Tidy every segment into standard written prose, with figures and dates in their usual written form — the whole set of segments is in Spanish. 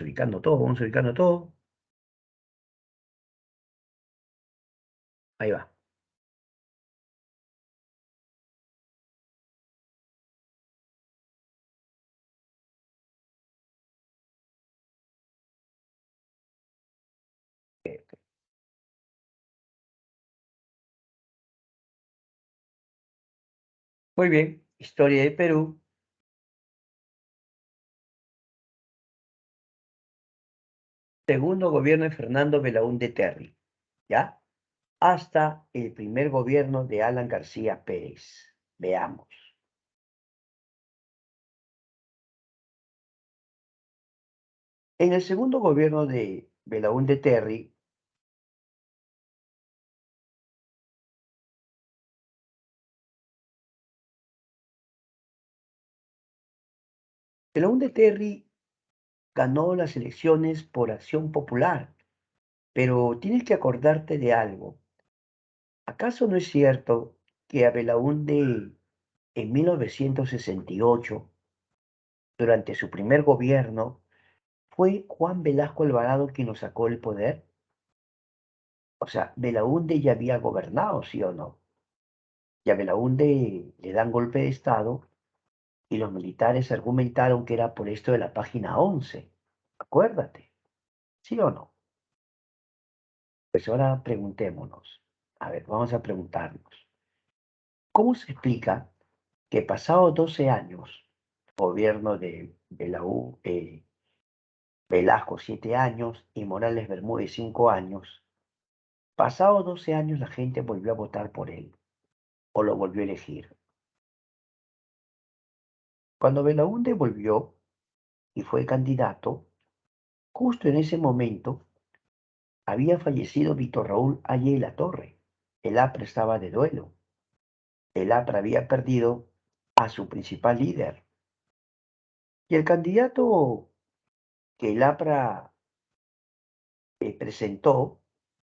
ubicando todo, vamos ubicando todo. Ahí va. Muy bien. Historia de Perú. Segundo gobierno de Fernando Belaúnde Terry. ¿Ya? Hasta el primer gobierno de Alan García Pérez. Veamos. En el segundo gobierno de Belaúnde Terry, Belaúnde Terry ganó las elecciones por acción popular, pero tienes que acordarte de algo. ¿Acaso no es cierto que a Belaúnde en 1968, durante su primer gobierno, fue Juan Velasco Alvarado quien lo sacó del poder? O sea, Belaúnde ya había gobernado, ¿sí o no? Y a Belaúnde le dan golpe de Estado y los militares argumentaron que era por esto de la página 11. Acuérdate, ¿sí o no? Pues ahora preguntémonos. A ver, vamos a preguntarnos. ¿Cómo se explica que pasados 12 años, gobierno de la U, Velasco 7 años y Morales Bermúdez 5 años, pasados 12 años la gente volvió a votar por él o lo volvió a elegir? Cuando Belaúnde volvió y fue candidato, justo en ese momento había fallecido Víctor Raúl Ayala La Torre. El APRA estaba de duelo. El APRA había perdido a su principal líder. Y el candidato que el APRA presentó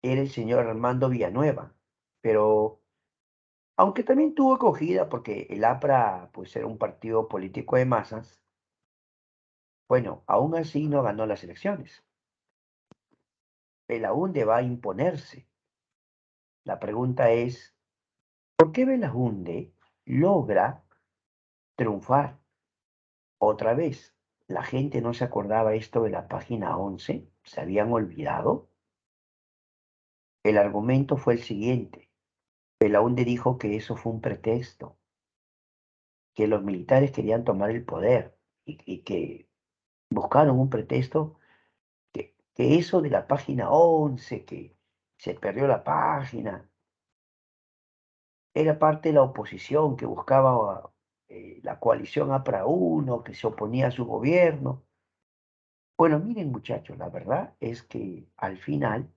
era el señor Armando Villanueva. Pero aunque también tuvo acogida porque el APRA pues era un partido político de masas, bueno, aún así no ganó las elecciones. Belaúnde va a imponerse. La pregunta es, ¿por qué Belaúnde logra triunfar? Otra vez, la gente no se acordaba esto de la página 11, se habían olvidado. El argumento fue el siguiente. Belaúnde dijo que eso fue un pretexto, que los militares querían tomar el poder y que buscaron un pretexto, que eso de la página 11, que se perdió la página, era parte de la oposición que buscaba la coalición APRA 1, que se oponía a su gobierno. Bueno, miren muchachos, la verdad es que al final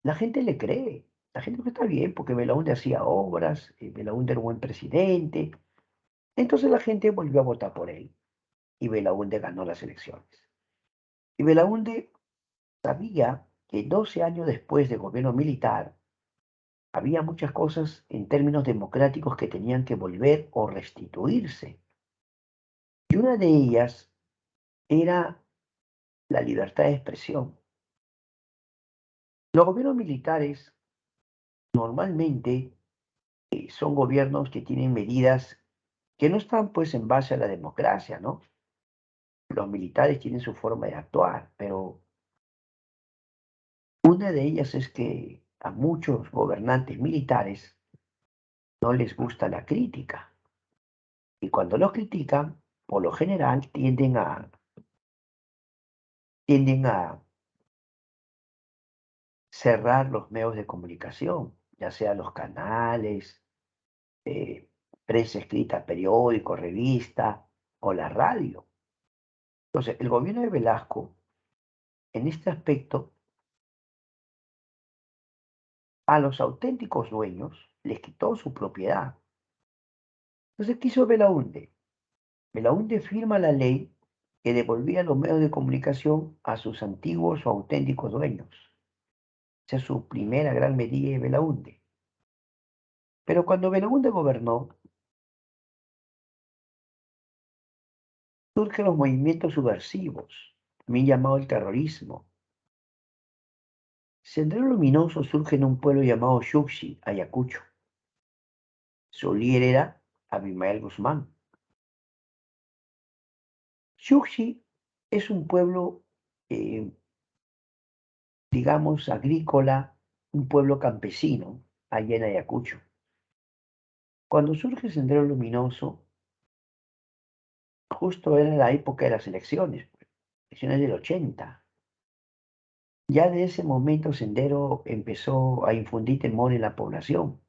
la gente le cree. La gente que está bien porque Belaúnde hacía obras, Belaúnde era un buen presidente. Entonces la gente volvió a votar por él y Belaúnde ganó las elecciones. Y Belaúnde sabía que 12 años después del gobierno militar había muchas cosas en términos democráticos que tenían que volver o restituirse. Y una de ellas era la libertad de expresión. Los gobiernos militares normalmente son gobiernos que tienen medidas que no están pues en base a la democracia, ¿no? Los militares tienen su forma de actuar, pero una de ellas es que a muchos gobernantes militares no les gusta la crítica. Y cuando los critican, por lo general tienden a cerrar los medios de comunicación, ya sea los canales, eh, prensa escrita, periódico, revista o la radio. Entonces, el gobierno de Velasco, en este aspecto, a los auténticos dueños les quitó su propiedad. Entonces, ¿qué hizo Belaúnde? Belaúnde firma la ley que devolvía los medios de comunicación a sus antiguos o auténticos dueños. Esa es su primera gran medida de Belaúnde. Pero cuando Belaúnde gobernó, surgen los movimientos subversivos. también llamado el terrorismo. Sendero Luminoso surge en un pueblo llamado Xuxi, Ayacucho. Su líder era Abimael Guzmán. Xuxi es un pueblo, eh, digamos, agrícola, un pueblo campesino, allá en Ayacucho. Cuando surge Sendero Luminoso, justo era la época de las elecciones del 80. Ya de ese momento Sendero empezó a infundir temor en la población,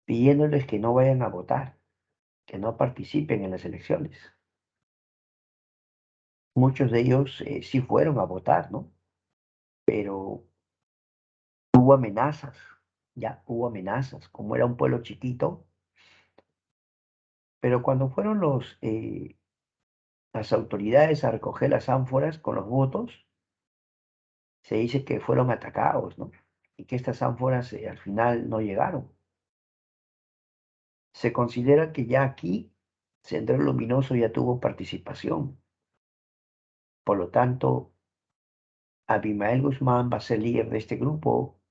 pidiéndoles que no vayan a votar, que no participen en las elecciones. Muchos de ellos sí fueron a votar, ¿no? Pero hubo amenazas, ya hubo amenazas, como era un pueblo chiquito, pero cuando fueron las autoridades a recoger las ánforas con los votos, se dice que fueron atacados, ¿no? Y que estas ánforas al final no llegaron. Se considera que ya aquí Sendero Luminoso ya tuvo participación. Por lo tanto, Abimael Guzmán va a ser líder de este grupo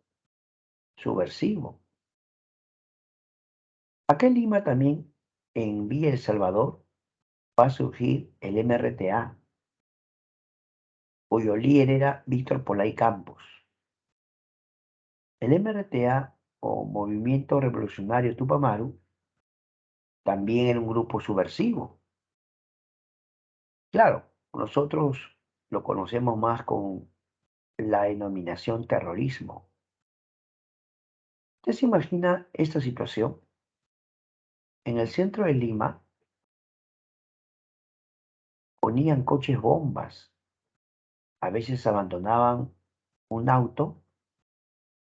subversivo. Acá en Lima también, en Villa El Salvador, va a surgir el MRTA, cuyo líder era Víctor Polay Campos. El MRTA, o Movimiento Revolucionario Tupamaru, también era un grupo subversivo. Claro, nosotros lo conocemos más con la denominación terrorismo. ¿Usted se imagina esta situación? En el centro de Lima ponían coches bombas, a veces abandonaban un auto,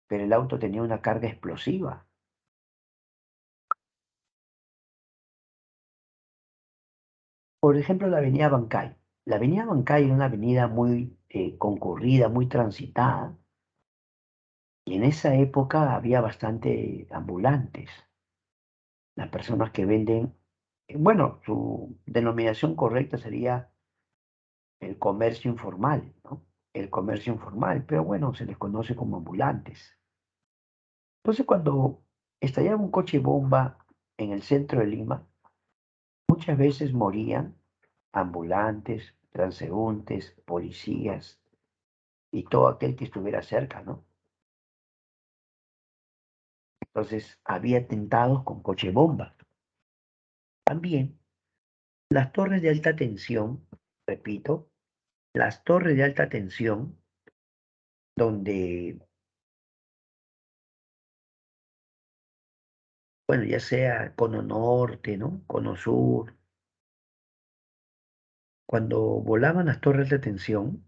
pero el auto tenía una carga explosiva. Por ejemplo, la avenida Bancay. La avenida Bancay era una avenida muy concurrida, muy transitada, y en esa época había bastante ambulantes, las personas que venden, bueno, su denominación correcta sería el comercio informal, ¿no? El comercio informal, pero bueno, se les conoce como ambulantes. Entonces, cuando estallaba un coche bomba en el centro de Lima, muchas veces morían ambulantes, transeúntes, policías y todo aquel que estuviera cerca, ¿no? Entonces, había atentados con coche bomba. También las torres de alta tensión, repito, las torres de alta tensión, donde, bueno, ya sea cono norte, ¿no? Cono sur, cuando volaban las torres de tensión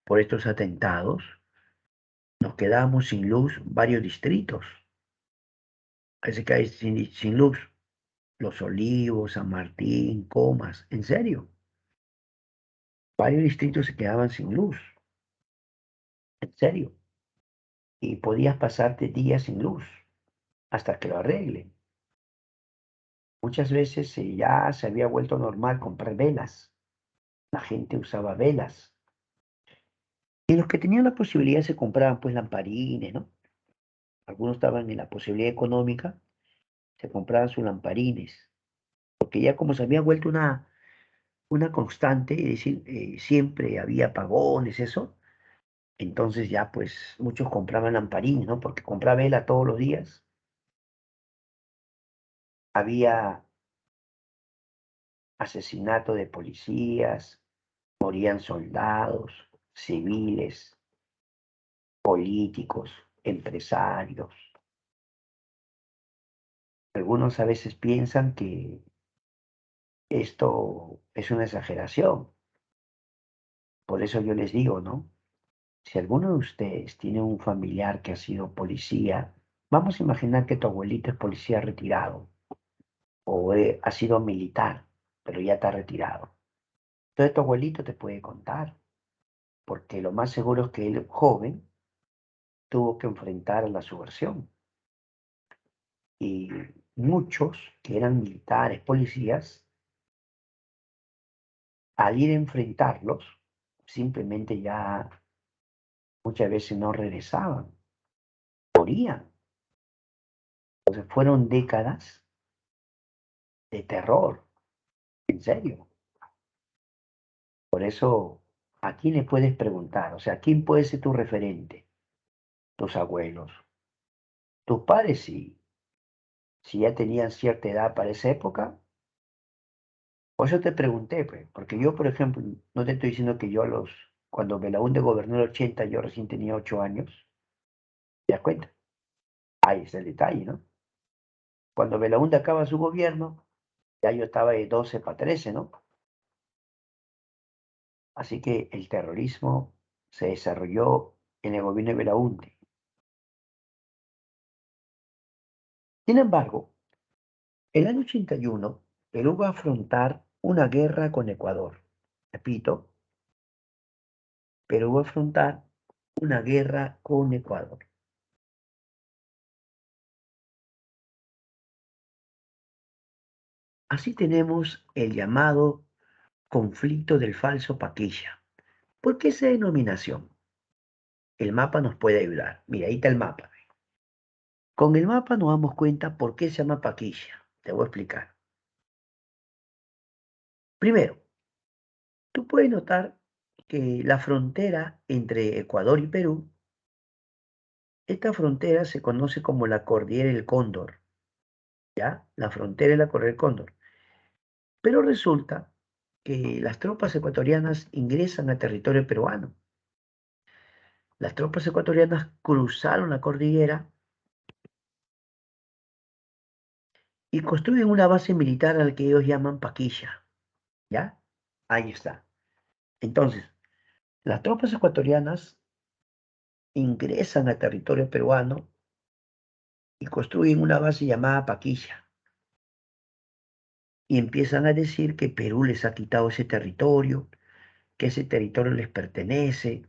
por estos atentados, nos quedábamos sin luz varios distritos. Así que hay sin luz. Los Olivos, San Martín, Comas, en serio. Varios distritos se quedaban sin luz, en serio. Y podías pasarte días sin luz hasta que lo arreglen. Muchas veces ya se había vuelto normal comprar velas. La gente usaba velas. Y los que tenían la posibilidad se compraban pues lamparines, ¿no? Algunos estaban en la posibilidad económica, se compraban sus lamparines. Porque ya como se había vuelto una constante, es decir, siempre había apagones, eso. Entonces ya pues muchos compraban lamparines, ¿no? Porque comprar vela todos los días. Había asesinato de policías, morían soldados, civiles, políticos, empresarios. Algunos a veces piensan que esto es una exageración. Por eso yo les digo, ¿no? Si alguno de ustedes tiene un familiar que ha sido policía, vamos a imaginar que tu abuelito es policía retirado o ha sido militar, pero ya está retirado. Entonces tu abuelito te puede contar, porque lo más seguro es que él, joven, tuvo que enfrentar la subversión. Y muchos que eran militares, policías, al ir a enfrentarlos, simplemente ya muchas veces no regresaban, morían. Entonces fueron décadas de terror, en serio. Por eso, ¿a quién le puedes preguntar? O sea, ¿quién puede ser tu referente? Tus abuelos. Tus padres, sí, si ya tenían cierta edad para esa época. Por eso te pregunté, pues, porque yo, por ejemplo, no te estoy diciendo que cuando Belaúnde gobernó el 80, yo recién tenía 8 años. ¿Te das cuenta? Ahí está el detalle, ¿no? Cuando Belaúnde acaba su gobierno, ya yo estaba de 12 para 13, ¿no? Así que el terrorismo se desarrolló en el gobierno de Belaúnde. Sin embargo, el año 81, Perú va a afrontar una guerra con Ecuador. Repito, Perú va a afrontar una guerra con Ecuador. Así tenemos el llamado conflicto del falso Paquilla. ¿Por qué esa denominación? El mapa nos puede ayudar. Mira, ahí está el mapa. Con el mapa nos damos cuenta por qué se llama Paquilla. Te voy a explicar. Primero, tú puedes notar que la frontera entre Ecuador y Perú, esta frontera se conoce como la Cordillera del Cóndor, ¿ya? La frontera de la Cordillera del Cóndor. Pero resulta que las tropas ecuatorianas ingresan a territorio peruano. Las tropas ecuatorianas cruzaron la cordillera y construyen una base militar al que ellos llaman Paquilla, ¿ya? Ahí está. Entonces, las tropas ecuatorianas ingresan a territorio peruano y construyen una base llamada Paquilla. Y empiezan a decir que Perú les ha quitado ese territorio, que ese territorio les pertenece.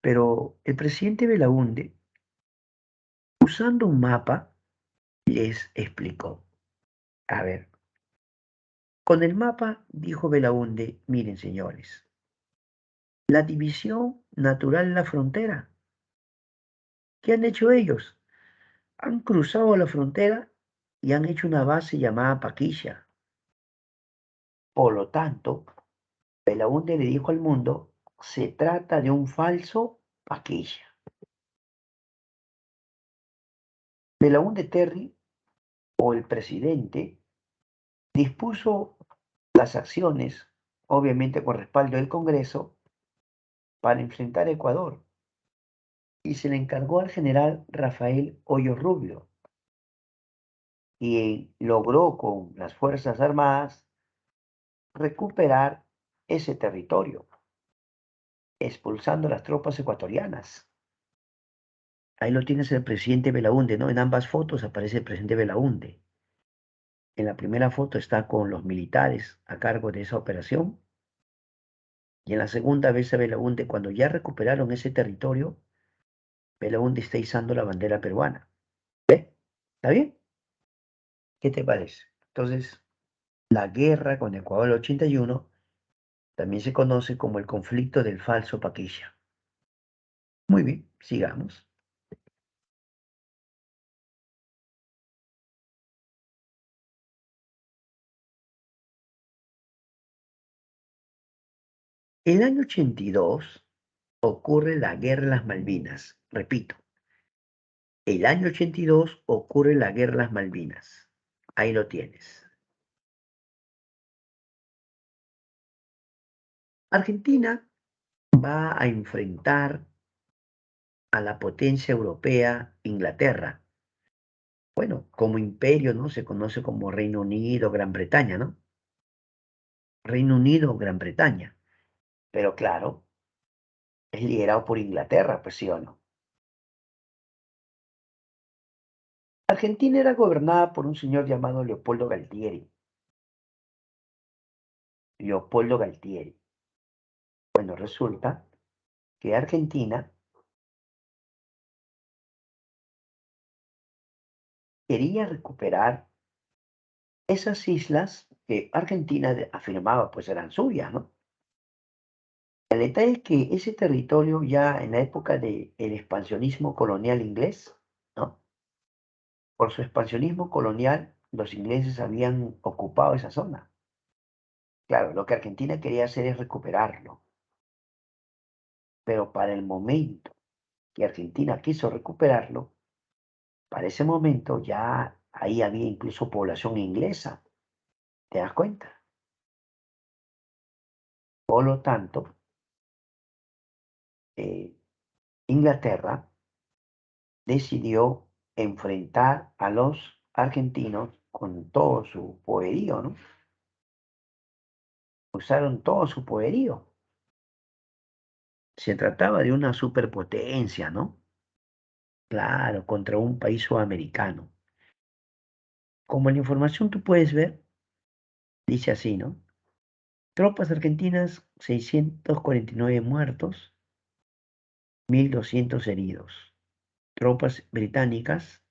Pero el presidente Belaúnde, usando un mapa, les explicó. A ver, con el mapa, dijo Belaúnde, miren señores, la división natural en la frontera. ¿Qué han hecho ellos? Han cruzado la frontera y han hecho una base llamada Paquilla. Por lo tanto, Belaúnde le dijo al mundo, se trata de un falso Paquilla. Belaúnde Terry, o el presidente, dispuso las acciones, obviamente con respaldo del Congreso, para enfrentar a Ecuador y se le encargó al general Rafael Hoyos Rubio y logró con las Fuerzas Armadas recuperar ese territorio, expulsando las tropas ecuatorianas. Ahí lo tienes el presidente Belaúnde, ¿no? En ambas fotos aparece el presidente Belaúnde. En la primera foto está con los militares a cargo de esa operación y en la segunda ves a Belaúnde cuando ya recuperaron ese territorio, Belaúnde está izando la bandera peruana. ¿Ve? ¿Está bien? ¿Qué te parece? Entonces, la guerra con Ecuador del 81 también se conoce como el conflicto del falso Paquilla. Muy bien, sigamos. El año 82 ocurre la Guerra de las Malvinas. Repito, el año 82 ocurre la Guerra de las Malvinas. Ahí lo tienes. Argentina va a enfrentar a la potencia europea Inglaterra. Bueno, como imperio, ¿no? Se conoce como Reino Unido, Gran Bretaña, ¿no? Reino Unido, Gran Bretaña. Pero claro, es liderado por Inglaterra, pues sí o no. Argentina era gobernada por un señor llamado Leopoldo Galtieri. Leopoldo Galtieri. Bueno, resulta que Argentina quería recuperar esas islas que Argentina afirmaba pues eran suyas, ¿no? El detalle es que ese territorio ya en la época del expansionismo colonial inglés, ¿no? Por su expansionismo colonial, los ingleses habían ocupado esa zona. Claro, lo que Argentina quería hacer es recuperarlo, pero para el momento que Argentina quiso recuperarlo, para ese momento ya ahí había incluso población inglesa, ¿te das cuenta? Por lo tanto, eh, Inglaterra decidió enfrentar a los argentinos con todo su poderío, ¿no? Usaron todo su poderío. Se trataba de una superpotencia, ¿no? Claro, contra un país sudamericano. Como la información tú puedes ver, dice así, ¿no? Tropas argentinas, 649 muertos, 1.200 heridos. Tropas británicas,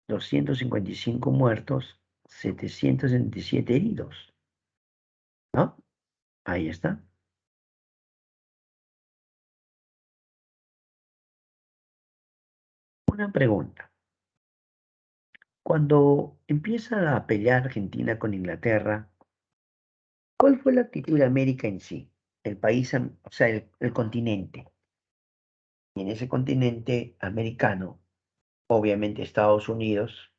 255 muertos, 777 heridos, ¿no? Ahí está. Una pregunta. Cuando empieza a pelear Argentina con Inglaterra, ¿cuál fue la actitud de América en sí? El país, o sea, el continente. Y en ese continente americano, obviamente Estados Unidos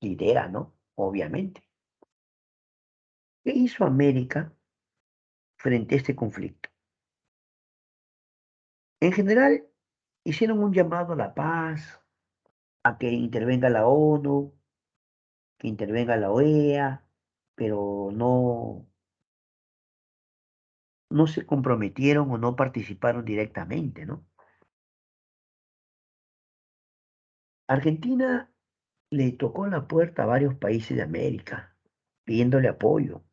lidera, ¿no? Obviamente. ¿Qué hizo América frente a este conflicto? En general, hicieron un llamado a la paz, a que intervenga la ONU, que intervenga la OEA, pero no se comprometieron o no participaron directamente, ¿no? Argentina le tocó la puerta a varios países de América pidiéndole apoyo.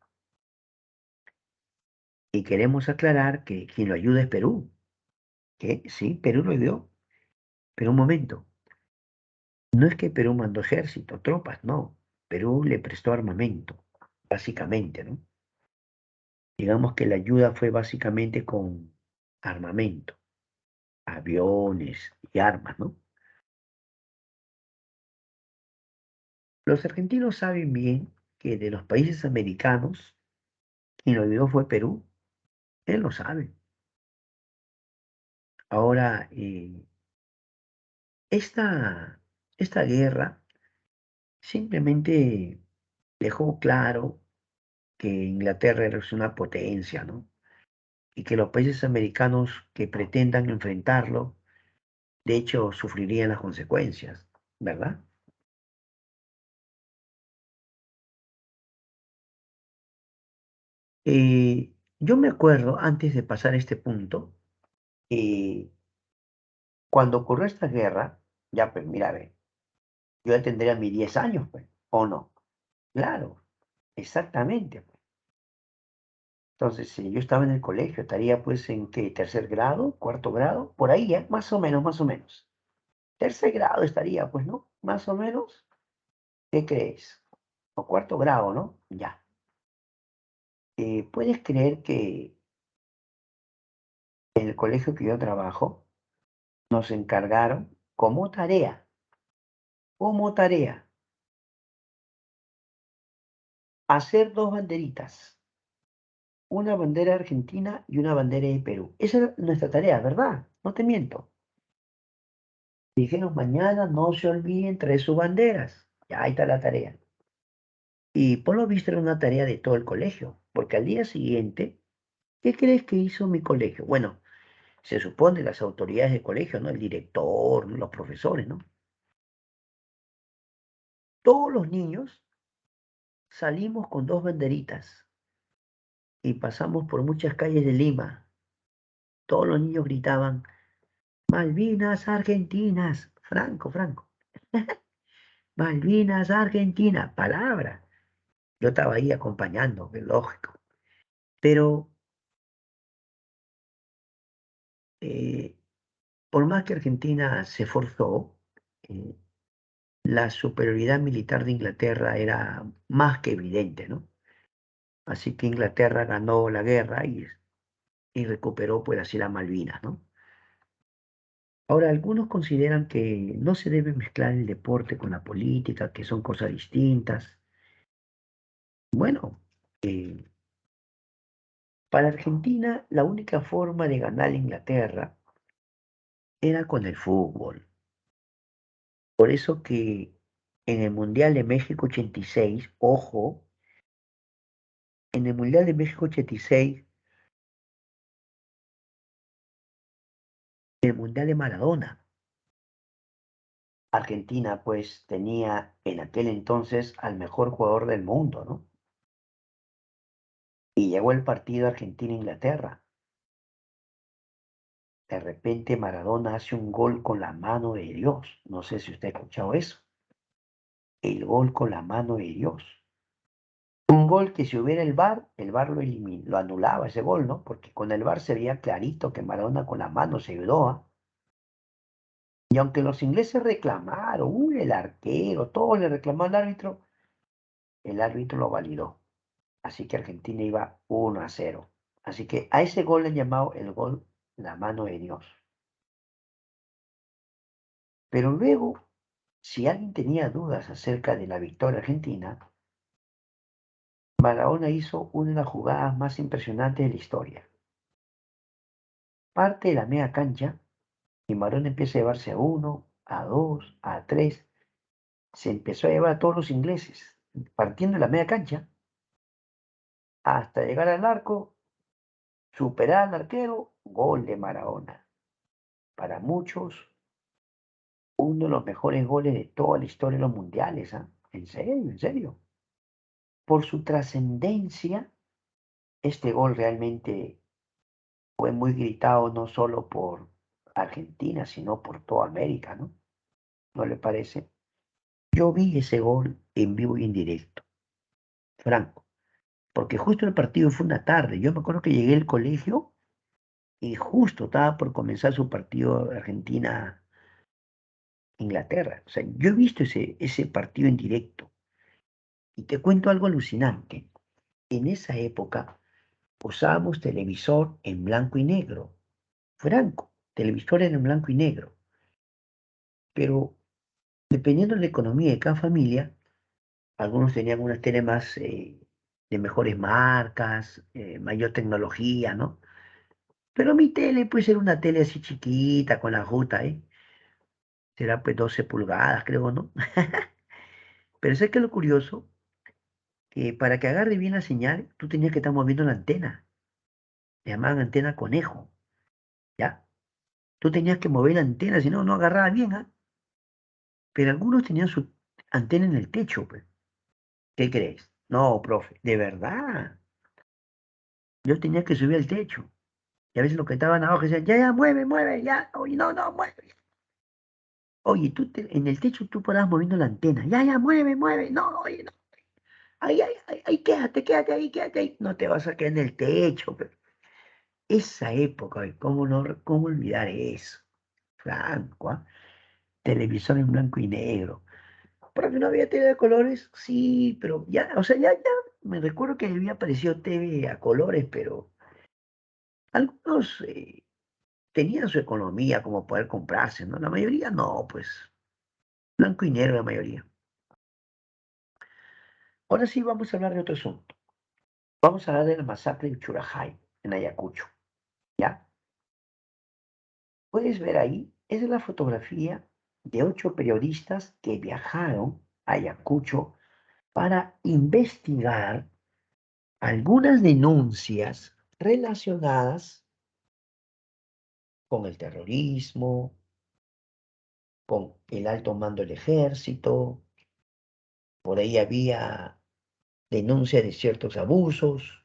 Y queremos aclarar que quien lo ayuda es Perú, que sí, Perú lo dio. Pero un momento, no es que Perú mandó ejército, tropas, no. Perú le prestó armamento, básicamente, ¿no? Digamos que la ayuda fue básicamente con armamento, aviones y armas, ¿no? Los argentinos saben bien que de los países americanos, quien lo dio fue Perú. Él lo sabe. Ahora, esta, esta guerra simplemente dejó claro que Inglaterra es una potencia, ¿no? Y que los países americanos que pretendan enfrentarlo, de hecho, sufrirían las consecuencias, ¿verdad? Yo me acuerdo, antes de pasar este punto, eh, cuando ocurrió esta guerra, ya pues mira, ve, yo ya tendría mis 10 años, pues, ¿o no? Claro, exactamente, pues. Entonces, yo estaba en el colegio, estaría pues en qué, tercer grado, cuarto grado, por ahí ya, más o menos, más o menos. Tercer grado estaría, pues, ¿no? Más o menos. ¿Qué crees? O cuarto grado, ¿no? Ya. ¿Puedes creer que en el colegio que yo trabajo nos encargaron como tarea, hacer dos banderitas, una bandera argentina y una bandera de Perú? Esa era nuestra tarea, ¿verdad? No te miento. Dijeron, mañana no se olviden traer sus banderas. Ya ahí está la tarea. Y por lo visto era una tarea de todo el colegio, porque al día siguiente, ¿qué crees que hizo mi colegio? Bueno, se supone las autoridades del colegio, ¿no? El director, ¿no? Los profesores, ¿no? Todos los niños salimos con dos banderitas y pasamos por muchas calles de Lima. Todos los niños gritaban, Malvinas Argentinas, Franco, Franco, Malvinas Argentina, palabra. Yo estaba ahí acompañando, que lógico. Pero eh, por más que Argentina se esforzó, eh, la superioridad militar de Inglaterra era más que evidente, ¿no? Así que Inglaterra ganó la guerra y y recuperó pues así las Malvinas, ¿no? Ahora, algunos consideran que no se debe mezclar el deporte con la política, que son cosas distintas. Bueno, eh, para Argentina la única forma de ganar a Inglaterra era con el fútbol. Por eso que en el Mundial de México 86, ojo, en el Mundial de México 86, el Mundial de Maradona, Argentina pues tenía en aquel entonces al mejor jugador del mundo, ¿no? Y llegó el partido Argentina-Inglaterra. De repente Maradona hace un gol con la mano de Dios. No sé si usted ha escuchado eso. El gol con la mano de Dios. Un gol que si hubiera el VAR lo anulaba ese gol, ¿no? Porque con el VAR se veía clarito que Maradona con la mano se ayudó, ¿ah? Y aunque los ingleses reclamaron, uy, el arquero, todos le reclamaron al árbitro, el árbitro lo validó. Así que Argentina iba 1-0. Así que a ese gol le han llamado el gol la mano de Dios. Pero luego, si alguien tenía dudas acerca de la victoria argentina, Maradona hizo una de las jugadas más impresionantes de la historia. Parte de la media cancha y Maradona empieza a llevarse a uno, a dos, a tres. Se empezó a llevar a todos los ingleses, partiendo de la media cancha hasta llegar al arco, superar al arquero, gol de Maradona. Para muchos, uno de los mejores goles de toda la historia de los mundiales, ¿ah? En serio, en serio. Por su trascendencia, este gol realmente fue muy gritado no solo por Argentina, sino por toda América, ¿no? ¿No le parece? Yo vi ese gol en vivo y en directo, franco, porque justo el partido fue una tarde. Yo me acuerdo que llegué al colegio y justo estaba por comenzar su partido Argentina-Inglaterra. O sea, yo he visto ese partido en directo y te cuento algo alucinante. En esa época usábamos televisor en blanco y negro, franco, televisor en blanco y negro, pero dependiendo de la economía de cada familia, algunos tenían unas tele más de mejores marcas, mayor tecnología, ¿no? Pero mi tele, pues era una tele así chiquita, con la justa, ¿eh? Será pues 12 pulgadas, creo, ¿no? Pero sé que lo curioso, que para que agarre bien la señal, tú tenías que estar moviendo la antena. Le llamaban antena conejo, ¿ya? Tú tenías que mover la antena, si no, no agarraba bien, ¿ah? Pero algunos tenían su antena en el techo, pues. ¿Qué crees? No, profe, de verdad. Yo tenía que subir al techo. Y a veces los que estaban abajo decían, ya, ya, mueve, mueve, ya. Oye, no, no, mueve. Oye, en el techo tú parabas moviendo la antena. Ya, ya, mueve, mueve. No, oye, no. Ahí, ahí, ahí, ahí, quédate, quédate ahí, quédate ahí. No te vas a quedar en el techo. Pero esa época, oye, ¿cómo, no, cómo olvidar eso? Franco, ¿ah? Televisor en blanco y negro. Porque no había TV de colores, sí, pero ya, o sea, ya me recuerdo que había aparecido TV a colores, pero algunos tenían su economía como poder comprarse, ¿no? La mayoría no, pues, blanco y negro la mayoría. Ahora sí vamos a hablar de otro asunto. Vamos a hablar de la masacre de Churajay, en Ayacucho, ¿ya? Puedes ver ahí, esa es la fotografía de 8 periodistas que viajaron a Ayacucho para investigar algunas denuncias relacionadas con el terrorismo, con el alto mando del ejército, por ahí había denuncia de ciertos abusos.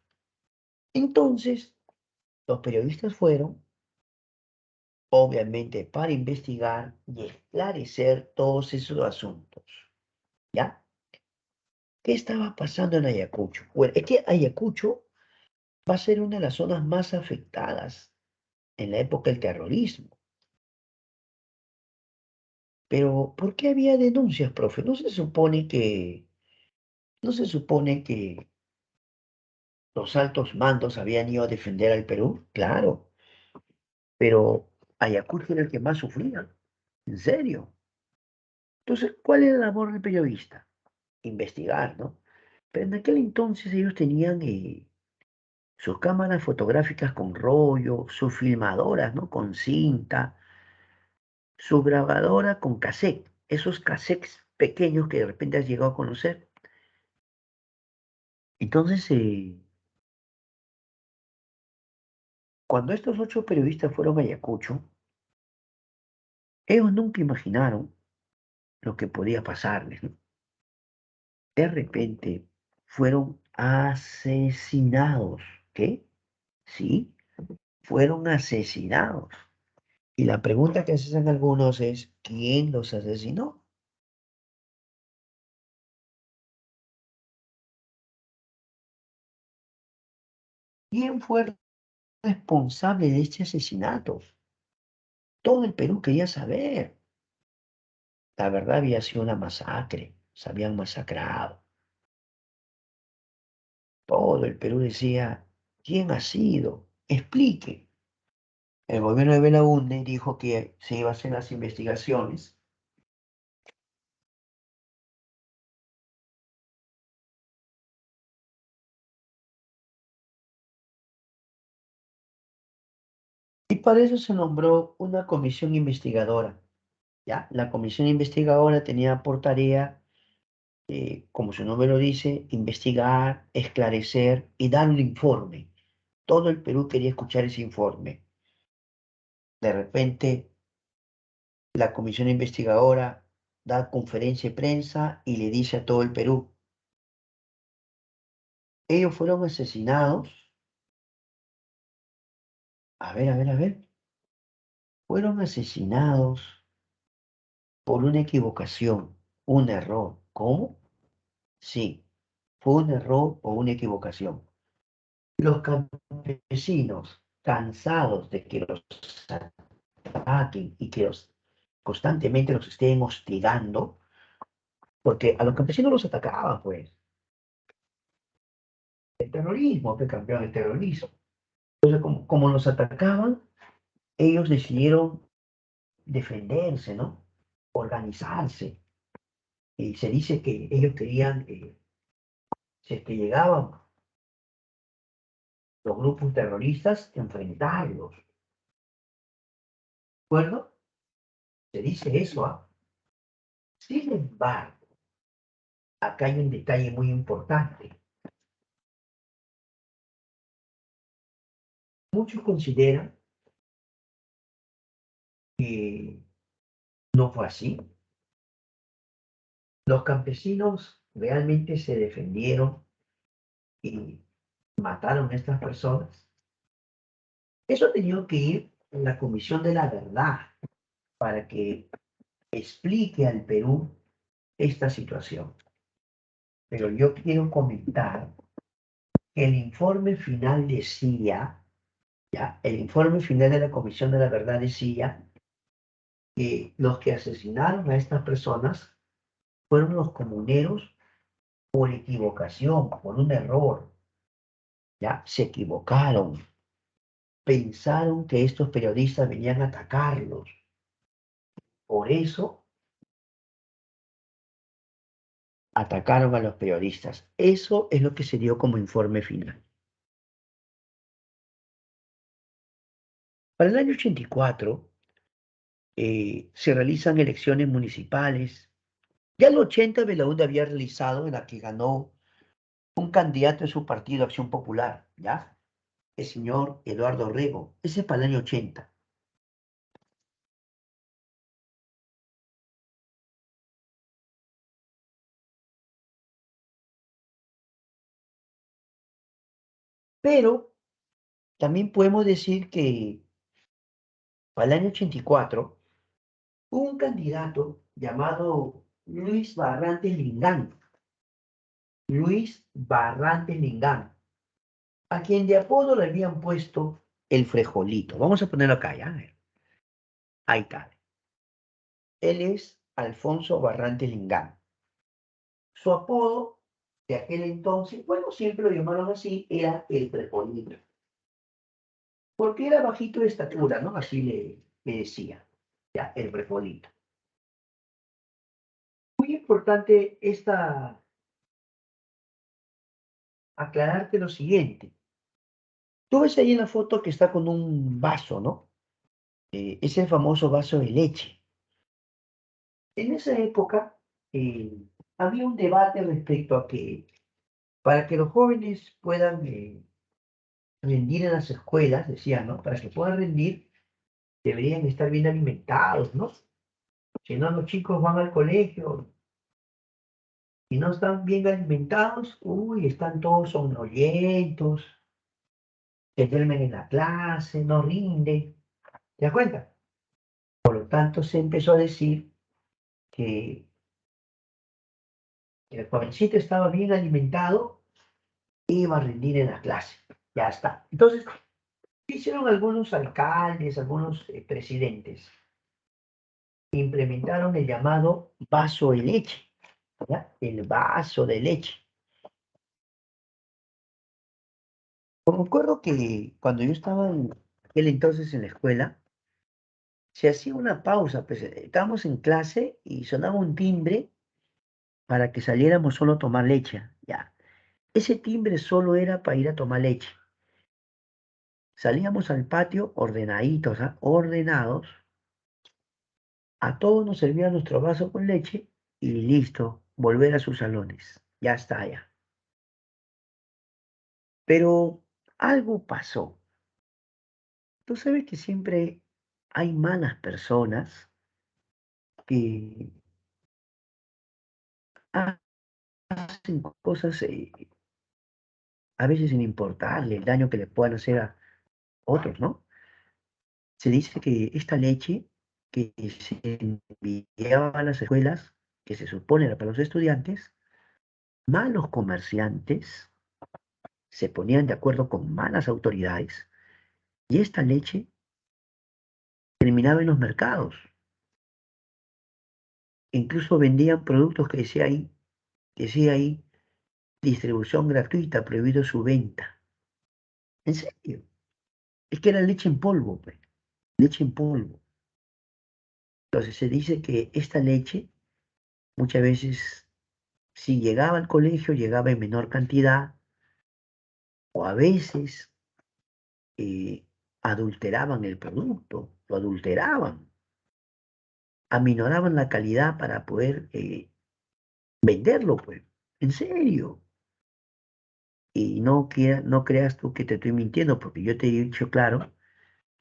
Entonces, los periodistas fueron, obviamente, para investigar y esclarecer todos esos asuntos, ¿ya? ¿Qué estaba pasando en Ayacucho? Bueno, es que Ayacucho va a ser una de las zonas más afectadas en la época del terrorismo. Pero, ¿por qué había denuncias, profe? No se supone que Los altos mandos habían ido a defender al Perú, claro, pero Ayacucho era el que más sufría, en serio. Entonces, ¿cuál era la labor del periodista? Investigar, ¿no? Pero en aquel entonces ellos tenían sus cámaras fotográficas con rollo, sus filmadoras, ¿no? Con cinta, su grabadora con cassette, esos cassettes pequeños que de repente has llegado a conocer. Entonces, cuando estos 8 periodistas fueron a Ayacucho, ellos nunca imaginaron lo que podía pasarles, ¿no? De repente fueron asesinados. ¿Qué? Sí, fueron asesinados. Y la pregunta que se hacen algunos es, ¿quién los asesinó? ¿Quién fue el responsable de este asesinato? Todo el Perú quería saber. La verdad había sido una masacre, se habían masacrado. Todo el Perú decía, ¿quién ha sido? Explique. El gobierno de Belaúnde dijo que se iba a hacer las investigaciones y para eso se nombró una comisión investigadora. ¿Ya? La comisión investigadora tenía por tarea, como su nombre lo dice, investigar, esclarecer y dar un informe. Todo el Perú quería escuchar ese informe. De repente, la comisión investigadora da conferencia de prensa y le dice a todo el Perú, ellos fueron asesinados, a ver, fueron asesinados por una equivocación, un error. ¿Cómo? Sí, fue un error o una equivocación. Los campesinos, cansados de que los ataquen y que constantemente los estén hostigando, porque a los campesinos los atacaban, pues, el terrorismo, que campeón el terrorismo. Entonces, como los atacaban, ellos decidieron defenderse, ¿no? Organizarse. Y se dice que ellos querían, si es que llegaban los grupos terroristas, enfrentarlos. ¿De acuerdo? Se dice eso, ¿ah? Sin embargo, acá hay un detalle muy importante. Muchos consideran que no fue así. Los campesinos realmente se defendieron y mataron a estas personas. Eso ha tenido que ir en la Comisión de la Verdad para que explique al Perú esta situación. Pero yo quiero comentar que el informe final decía, ya, el informe final de la Comisión de la Verdad decía que los que asesinaron a estas personas fueron los comuneros por equivocación, por un error, ya, se equivocaron, pensaron que estos periodistas venían a atacarlos, por eso atacaron a los periodistas. Eso es lo que se dio como informe final. Para el año 84 se realizan elecciones municipales. Ya en el 80 Belaúnde había realizado en la que ganó un candidato de su partido, Acción Popular, ¿ya? El señor Eduardo Rego. Ese es para el año 80. Pero también podemos decir que para el año 84 hubo un candidato llamado Luis Barrantes Lingán. Luis Barrantes Lingán, a quien de apodo le habían puesto el Frejolito. Vamos a ponerlo acá, ya. Ahí está. Él es Alfonso Barrantes Lingán. Su apodo que aquel entonces, bueno, siempre lo llamaron así, era el prepolito. Porque era bajito de estatura, ¿no? Así le decía, ya, el prepolito. Muy importante aclararte lo siguiente. Tú ves ahí en la foto que está con un vaso, ¿no? Es el famoso vaso de leche. En esa época había un debate respecto a que para que los jóvenes puedan rendir en las escuelas, decían, ¿no? Para que puedan rendir, deberían estar bien alimentados, ¿no? Si no, los chicos van al colegio y no están bien alimentados, uy, están todos somnolentos, se duermen en la clase, no rinden. ¿Te das cuenta? Por lo tanto, se empezó a decir que el jovencito estaba bien alimentado, iba a rendir en la clase. Ya está. Entonces, ¿qué hicieron algunos alcaldes, algunos presidentes? Implementaron el llamado vaso de leche, ¿ya? El vaso de leche. Como recuerdo que cuando yo estaba en aquel entonces en la escuela, se hacía una pausa, pues estábamos en clase y sonaba un timbre para que saliéramos solo a tomar leche, ya. Ese timbre solo era para ir a tomar leche. Salíamos al patio ordenaditos, ¿ah? Ordenados. A todos nos servía nuestro vaso con leche y listo, volver a sus salones. Ya está, ya. Pero algo pasó. Tú sabes que siempre hay malas personas que hacen cosas a veces sin importarle el daño que le puedan hacer a otros, ¿no? Se dice que esta leche que se enviaba a las escuelas, que se supone era para los estudiantes, malos comerciantes se ponían de acuerdo con malas autoridades y esta leche terminaba en los mercados. Incluso vendían productos decía ahí, distribución gratuita, prohibido su venta. ¿En serio? Es que era leche en polvo, pues, leche en polvo. Entonces se dice que esta leche muchas veces, si llegaba al colegio, llegaba en menor cantidad o a veces eh, adulteraban el producto, lo adulteraban, aminoraban la calidad para poder venderlo, pues. En serio. Y no creas tú que te estoy mintiendo, porque yo te he dicho claro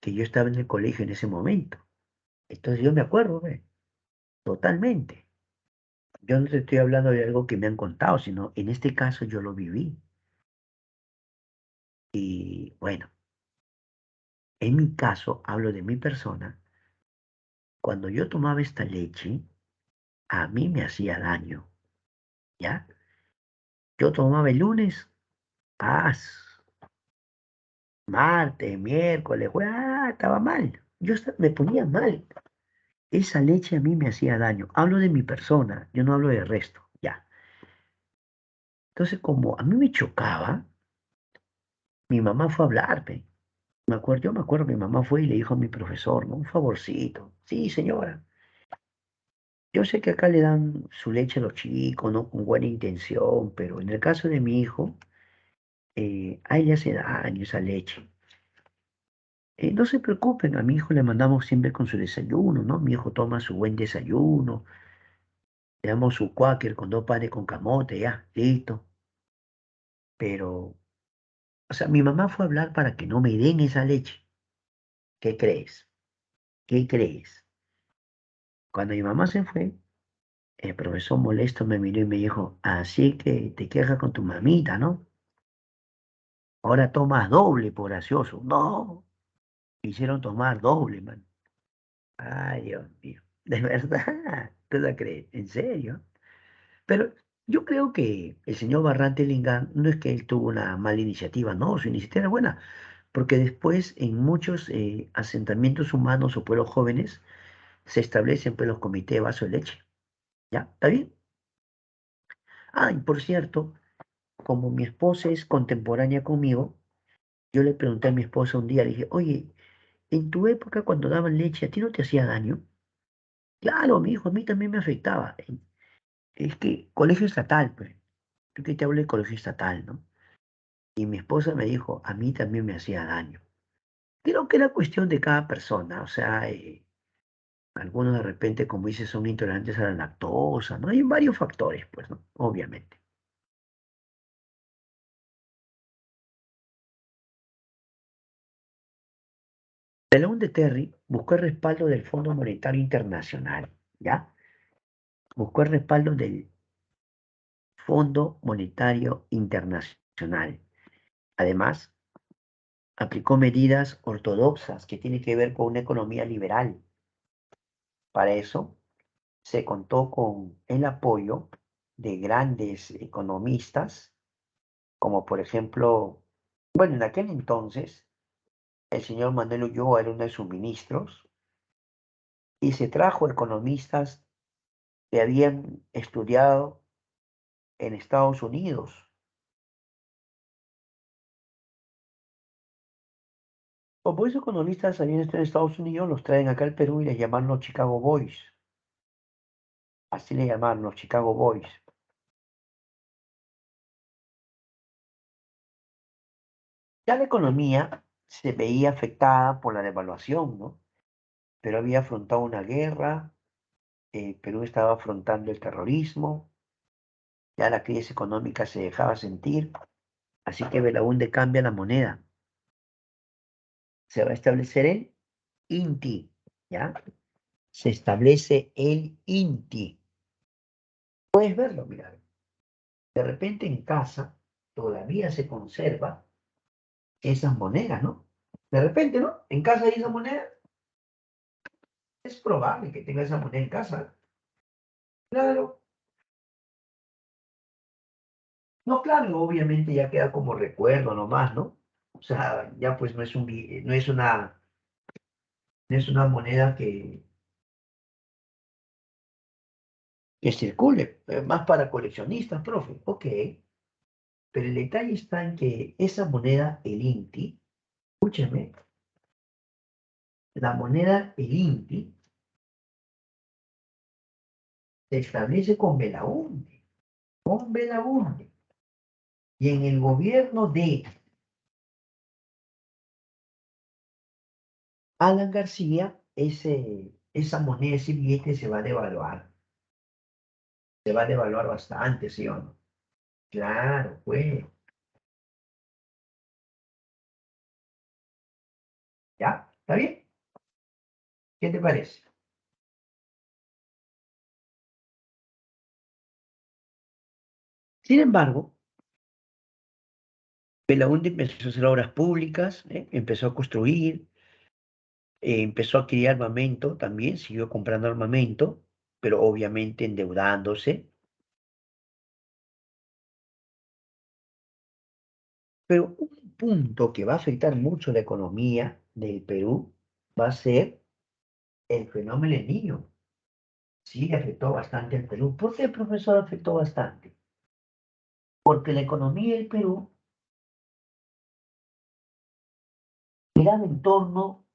que yo estaba en el colegio en ese momento. Entonces yo me acuerdo, ve, totalmente. Yo no te estoy hablando de algo que me han contado, sino en este caso yo lo viví. Y bueno, en mi caso, hablo de mi persona, cuando yo tomaba esta leche, a mí me hacía daño, ¿ya? Yo tomaba el lunes, paz, martes, miércoles, estaba mal. Me ponía mal. Esa leche a mí me hacía daño. Hablo de mi persona, yo no hablo del resto, ya. Entonces, como a mí me chocaba, mi mamá fue a hablarme. Yo me acuerdo que mi mamá fue y le dijo a mi profesor, ¿no? Un favorcito. Sí, señora. Yo sé que acá le dan su leche a los chicos, ¿no? Con buena intención, pero en el caso de mi hijo, a él le hace daño esa leche. No se preocupen, a mi hijo le mandamos siempre con su desayuno, ¿no? Mi hijo toma su buen desayuno, le damos su cuáquer con 2 panes con camote, ya, listo. Pero, o sea, mi mamá fue a hablar para que no me den esa leche. ¿Qué crees? ¿Qué crees? Cuando mi mamá se fue, el profesor molesto me miró y me dijo, así que te quejas con tu mamita, ¿no? Ahora tomas doble por gracioso. No, me hicieron tomar doble, man. Ay, Dios mío. De verdad, ¿tú la crees? ¿En serio? Pero yo creo que el señor Barrante Lingán no es que él tuvo una mala iniciativa, no, su iniciativa era buena, porque después en muchos asentamientos humanos o pueblos jóvenes se establecen pues los comités de vaso de leche. ¿Ya? ¿Está bien? Ah, y por cierto, como mi esposa es contemporánea conmigo, yo le pregunté a mi esposa un día, le dije, oye, en tu época cuando daban leche, ¿a ti no te hacía daño? Claro, mi hijo, a mí también me afectaba. Es que colegio estatal, pues. Yo que te hablo de colegio estatal, ¿no? Y mi esposa me dijo, a mí también me hacía daño. Creo que era cuestión de cada persona, o sea, algunos de repente, como dices, son intolerantes a la lactosa, ¿no? Hay varios factores, pues, ¿no? Obviamente. Pelón de Terry buscó el respaldo del Fondo Monetario Internacional, ¿ya? Buscó el respaldo del Fondo Monetario Internacional. Además, aplicó medidas ortodoxas que tienen que ver con una economía liberal. Para eso, se contó con el apoyo de grandes economistas, como por ejemplo, bueno, en aquel entonces, el señor Manuel Ulloa era uno de sus ministros, y se trajo economistas que habían estudiado en Estados Unidos. Como esos economistas habían estudiado en Estados Unidos, los traen acá al Perú y les llaman los Chicago Boys. Así le llamaron los Chicago Boys. Ya la economía se veía afectada por la devaluación, ¿no? Pero había afrontado una guerra, Perú estaba afrontando el terrorismo, ya la crisis económica se dejaba sentir, así que Belaúnde cambia la moneda. Se va a establecer el INTI, ¿ya? Se establece el INTI. Puedes verlo, mira. De repente en casa todavía se conserva esas monedas, ¿no? De repente, ¿no? En casa hay esa moneda. Es probable que tenga esa moneda en casa. Claro. No, claro, obviamente ya queda como recuerdo nomás, ¿no? O sea, ya pues no es no es una moneda que circule, más para coleccionistas, profe. Ok, pero el detalle está en que esa moneda, el INTI, escúcheme, la moneda, el INTI, se establece con Belaúnde. Y en el gobierno de Alan García, esa moneda, ese billete se va a devaluar. Se va a devaluar bastante, ¿sí o no? Claro, pues, ¿ya? ¿Está bien? ¿Qué te parece? Sin embargo, Belaúnde empezó a hacer obras públicas, empezó a construir, empezó a adquirir armamento también, siguió comprando armamento, pero obviamente endeudándose. Pero un punto que va a afectar mucho la economía del Perú va a ser el fenómeno del niño. Sí, afectó bastante al Perú. ¿Por qué, profesor, afectó bastante? Porque la economía del Perú giraba en torno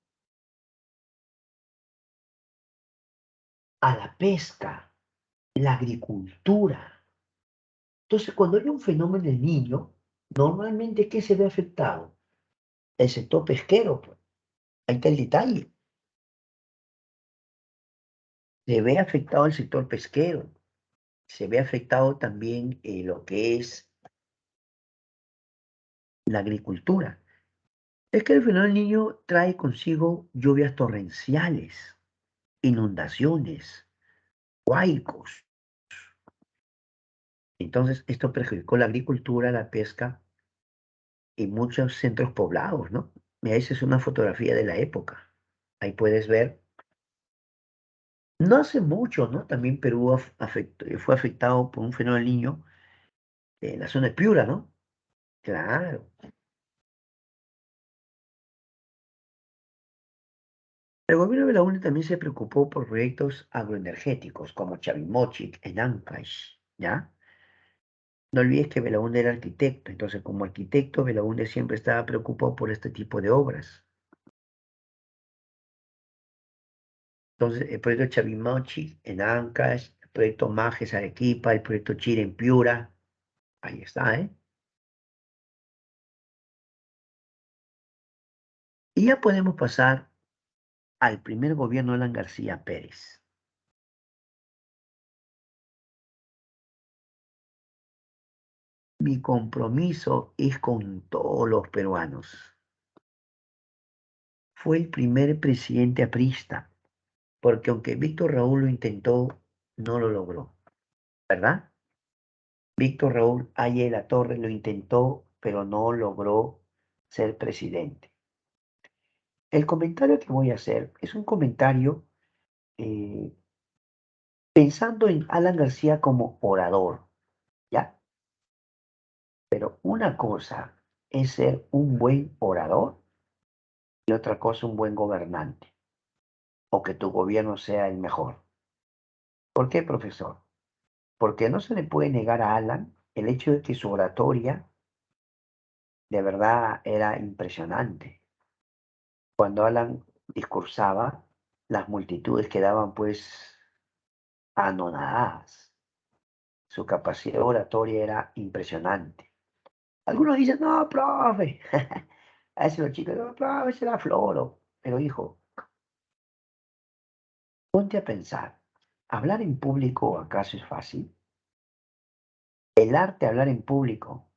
a la pesca, la agricultura. Entonces, cuando hay un fenómeno del niño, normalmente, ¿qué se ve afectado? El sector pesquero, pues. Ahí está el detalle. Se ve afectado el sector pesquero. Se ve afectado también lo que es la agricultura. Es que el fenómeno del niño trae consigo lluvias torrenciales, inundaciones, huaicos. Entonces, esto perjudicó la agricultura, la pesca y muchos centros poblados, ¿no? Mira, esa es una fotografía de la época. Ahí puedes ver. No hace mucho, ¿no? También Perú fue afectado por un fenómeno del niño en la zona de Piura, ¿no? Claro. El gobierno de Belaúnde también se preocupó por proyectos agroenergéticos como Chavimochic en Ancash, ¿ya? No olvides que Belaúnde era arquitecto, entonces como arquitecto Belaúnde siempre estaba preocupado por este tipo de obras. Entonces el proyecto Chavimochi en Ancash, el proyecto Majes Arequipa, el proyecto Chile en Piura, ahí está, ¿eh? Y ya podemos pasar al primer gobierno de Alan García Pérez. Mi compromiso es con todos los peruanos. Fue el primer presidente aprista, porque aunque Víctor Raúl lo intentó, no lo logró, ¿verdad? Víctor Raúl Haya La Torre lo intentó, pero no logró ser presidente. El comentario que voy a hacer es un comentario eh, pensando en Alan García como orador, ¿ya? Pero una cosa es ser un buen orador y otra cosa un buen gobernante, o que tu gobierno sea el mejor. ¿Por qué, profesor? Porque no se le puede negar a Alan el hecho de que su oratoria de verdad era impresionante. Cuando Alan discursaba, las multitudes quedaban pues anonadadas. Su capacidad oratoria era impresionante. Algunos dicen, no, profe. A veces los chicos, no, profe, se la floro. Pero hijo, ponte a pensar, ¿hablar en público acaso es fácil? El arte de hablar en público.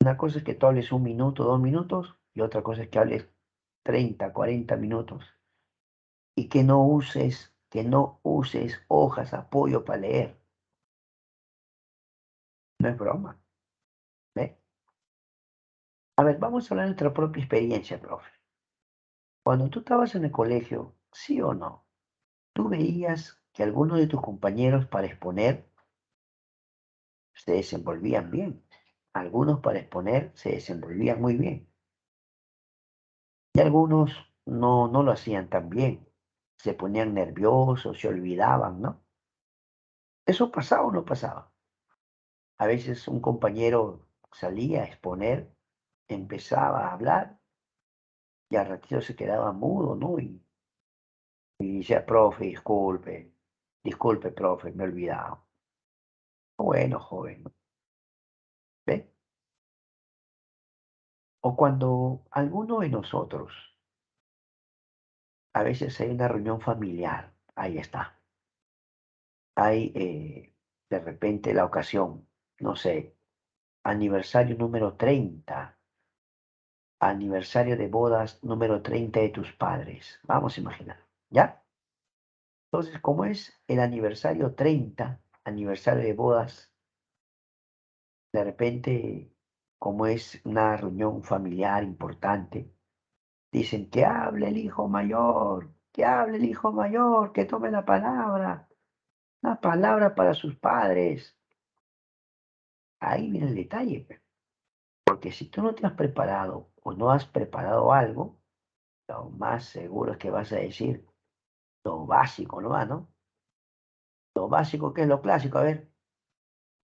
Una cosa es que tú hables 1 minuto, 2 minutos, y otra cosa es que hables 30, 40 minutos. Y que no uses hojas apoyo para leer. No es broma, ¿ve? A ver, vamos a hablar de nuestra propia experiencia, profe. Cuando tú estabas en el colegio, ¿sí o no? Tú veías que algunos de tus compañeros para exponer se desenvolvían bien. Algunos para exponer se desenvolvían muy bien. Y algunos no lo hacían tan bien. Se ponían nerviosos, se olvidaban, ¿no? ¿Eso pasaba o no pasaba? A veces un compañero salía a exponer, empezaba a hablar y al ratito se quedaba mudo, ¿no? Y decía, profe, disculpe, profe, me he olvidado. Bueno, joven, ¿ve? O cuando alguno de nosotros, a veces hay una reunión familiar, ahí está, hay de repente la ocasión, no sé, aniversario número 30, aniversario de bodas número 30 de tus padres, vamos a imaginar, ¿ya? Entonces, como es el aniversario 30, aniversario de bodas, de repente, como es una reunión familiar importante, dicen que hable el hijo mayor, que hable el hijo mayor, que tome la palabra para sus padres. Ahí viene el detalle, porque si tú no te has preparado o no has preparado algo, lo más seguro es que vas a decir lo básico, ¿no? ¿No? Lo básico que es lo clásico. A ver,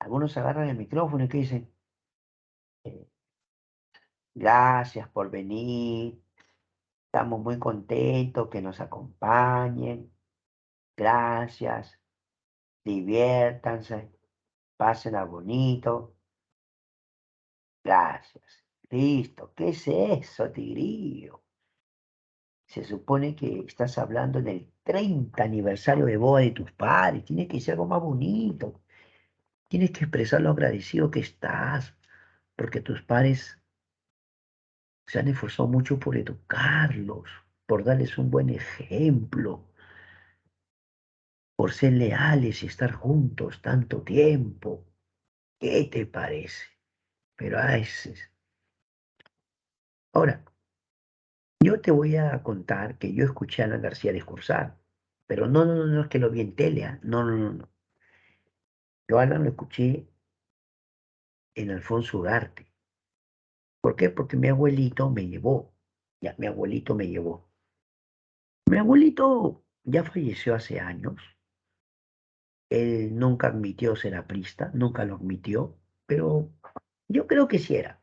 algunos agarran el micrófono y que dicen, eh, gracias por venir, estamos muy contentos que nos acompañen, gracias, diviértanse, pásenla bonito, gracias. Listo, ¿qué es eso, tigrillo? Se supone que estás hablando del 30 aniversario de boda de tus padres, tiene que ser algo más bonito, tienes que expresar lo agradecido que estás, porque tus padres se han esforzado mucho por educarlos, por darles un buen ejemplo, por ser leales y estar juntos tanto tiempo. ¿Qué te parece? Pero ahora, yo te voy a contar que yo escuché a Alan García discursar, pero no es que lo vi en tele, no. Yo a Alan lo escuché en Alfonso Ugarte. ¿Por qué? Porque mi abuelito me llevó. Ya, mi abuelito me llevó. Mi abuelito ya falleció hace años. Él nunca admitió ser aprista, nunca lo admitió. pero yo creo que sí era.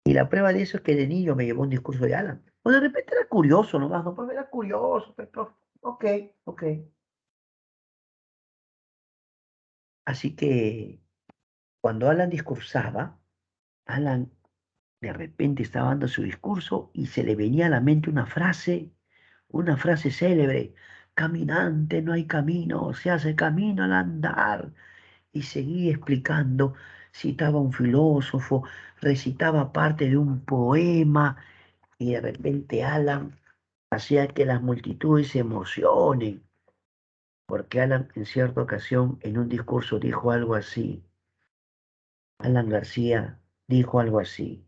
Y la prueba de eso es que de niño me llevó un discurso de Alan. O de repente era curioso nomás, no, pues era curioso, pues, profe. Ok, ok. Así que cuando Alan discursaba, Alan de repente estaba dando su discurso y se le venía a la mente una frase célebre. Caminante no hay camino, se hace camino al andar. Y seguía explicando, citaba a un filósofo, recitaba parte de un poema y de repente Alan hacía que las multitudes se emocionen, porque Alan en cierta ocasión en un discurso dijo algo así, Alan García dijo algo así: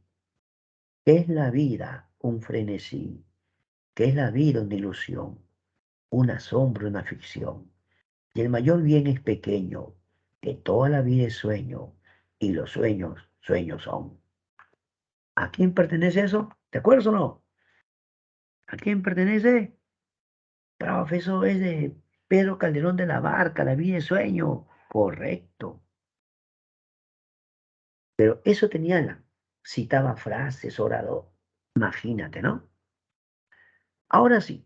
¿qué es la vida? Un frenesí. ¿Qué es la vida? Una ilusión, un asombro, una ficción. Y el mayor bien es pequeño, que toda la vida es sueño, y los sueños, sueños son. ¿A quién pertenece eso? ¿Te acuerdas o no? ¿A quién pertenece? Profe, eso es de Pedro Calderón de la Barca, La vida es sueño. Correcto. Pero eso tenía citaba frases, orador. Imagínate, ¿no? Ahora sí,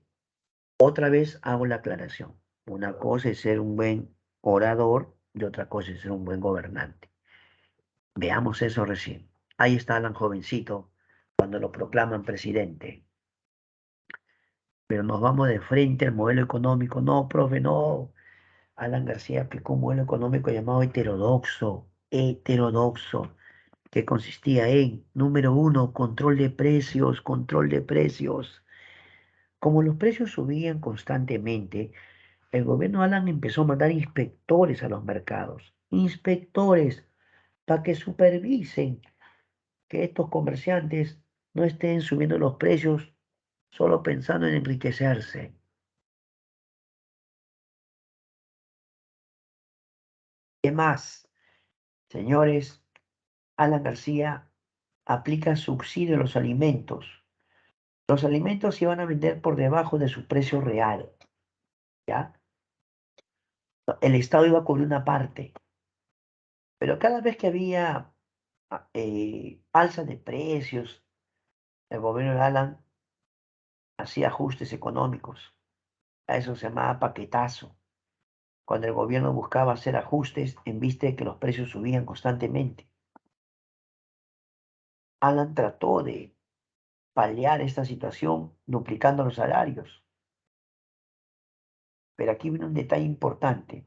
otra vez hago la aclaración. Una cosa es ser un buen orador y otra cosa es ser un buen gobernante. Veamos eso recién. Ahí está Alan jovencito cuando lo proclaman presidente. Pero nos vamos de frente al modelo económico. No, profe, no. Alan García aplicó un modelo económico llamado heterodoxo, que consistía en, número uno, control de precios, control de precios. Como los precios subían constantemente, el gobierno Alan empezó a mandar inspectores a los mercados, inspectores para que supervisen que estos comerciantes no estén subiendo los precios solo pensando en enriquecerse. ¿Qué más? Señores, Alan García aplica subsidio a los alimentos. Los alimentos se iban a vender por debajo de su precio real, ¿ya? El Estado iba a cubrir una parte, pero cada vez que había alza de precios, el gobierno de Alan hacía ajustes económicos. A eso se llamaba paquetazo, cuando el gobierno buscaba hacer ajustes en vista de que los precios subían constantemente. Alan trató de paliar esta situación duplicando los salarios, pero aquí viene un detalle importante.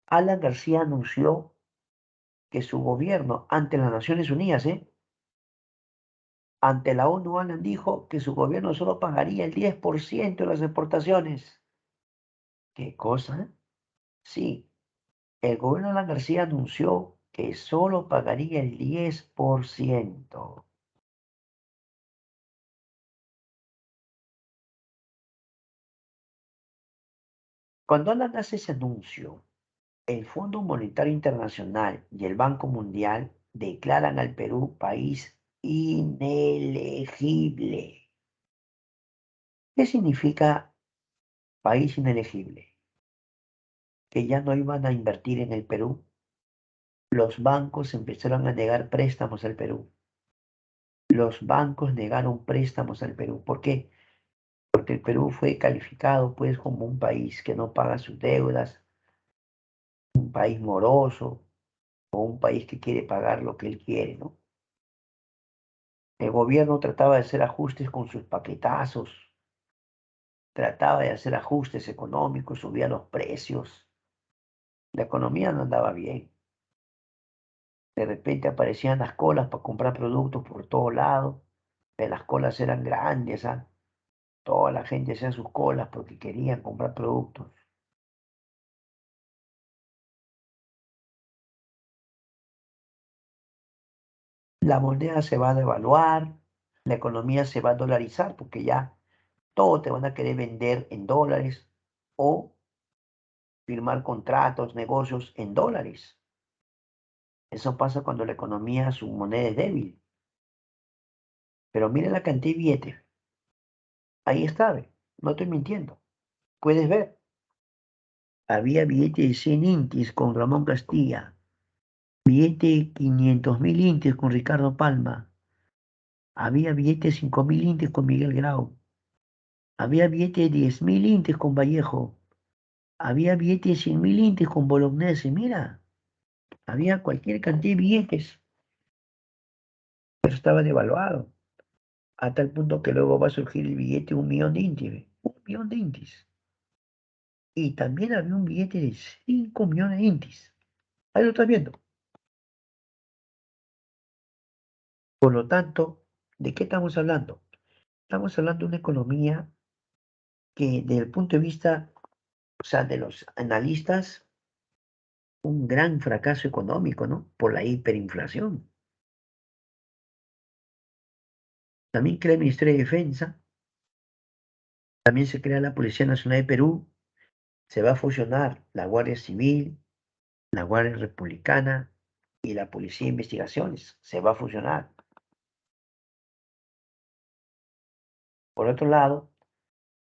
Alan García anunció que su gobierno ante las Naciones Unidas, ante la ONU, Alan dijo que su gobierno solo pagaría el 10% de las exportaciones. ¿Qué cosa? Sí, el gobierno de Alan García anunció que solo pagaría el 10%. Cuando Alan hace ese anuncio, el Fondo Monetario Internacional y el Banco Mundial declaran al Perú país inelegible. ¿Qué significa país inelegible? Que ya no iban a invertir en el Perú. Los bancos empezaron a negar préstamos al Perú. Los bancos negaron préstamos al Perú. ¿Por qué? Porque el Perú fue calificado pues como un país que no paga sus deudas, un país moroso o un país que quiere pagar lo que él quiere, ¿no? El gobierno trataba de hacer ajustes con sus paquetazos, trataba de hacer ajustes económicos, subía los precios. La economía no andaba bien. De repente aparecían las colas para comprar productos por todos lados. Las colas eran grandes, ¿ah? Toda la gente hacía sus colas porque querían comprar productos. La moneda se va a devaluar, la economía se va a dolarizar porque ya todo te van a querer vender en dólares o firmar contratos, negocios en dólares. Eso pasa cuando la economía, su moneda es débil. Pero mire la cantidad de billetes. Ahí está, ve. No estoy mintiendo. Puedes ver. Había billete de 100 intis con Ramón Castilla, billete de 500.000 intis con Ricardo Palma, había billete de 5.000 intis con Miguel Grau, había billete de 10.000 intis con Vallejo, había billete de 100.000 intis con Bolognese, mira, había cualquier cantidad de billetes, pero estaba devaluado, a tal punto que luego va a surgir el billete de 1.000.000 de intis, ¿ve? 1.000.000 de intis. Y también había un billete de 5 millones de intis. Ahí lo estás viendo. Por lo tanto, ¿de qué estamos hablando? Estamos hablando de una economía que desde el punto de vista, o sea, de los analistas, un gran fracaso económico, ¿no? Por la hiperinflación. También crea el Ministerio de Defensa, también se crea la Policía Nacional de Perú, se va a fusionar la Guardia Civil, la Guardia Republicana y la Policía de Investigaciones. Se va a fusionar. Por otro lado,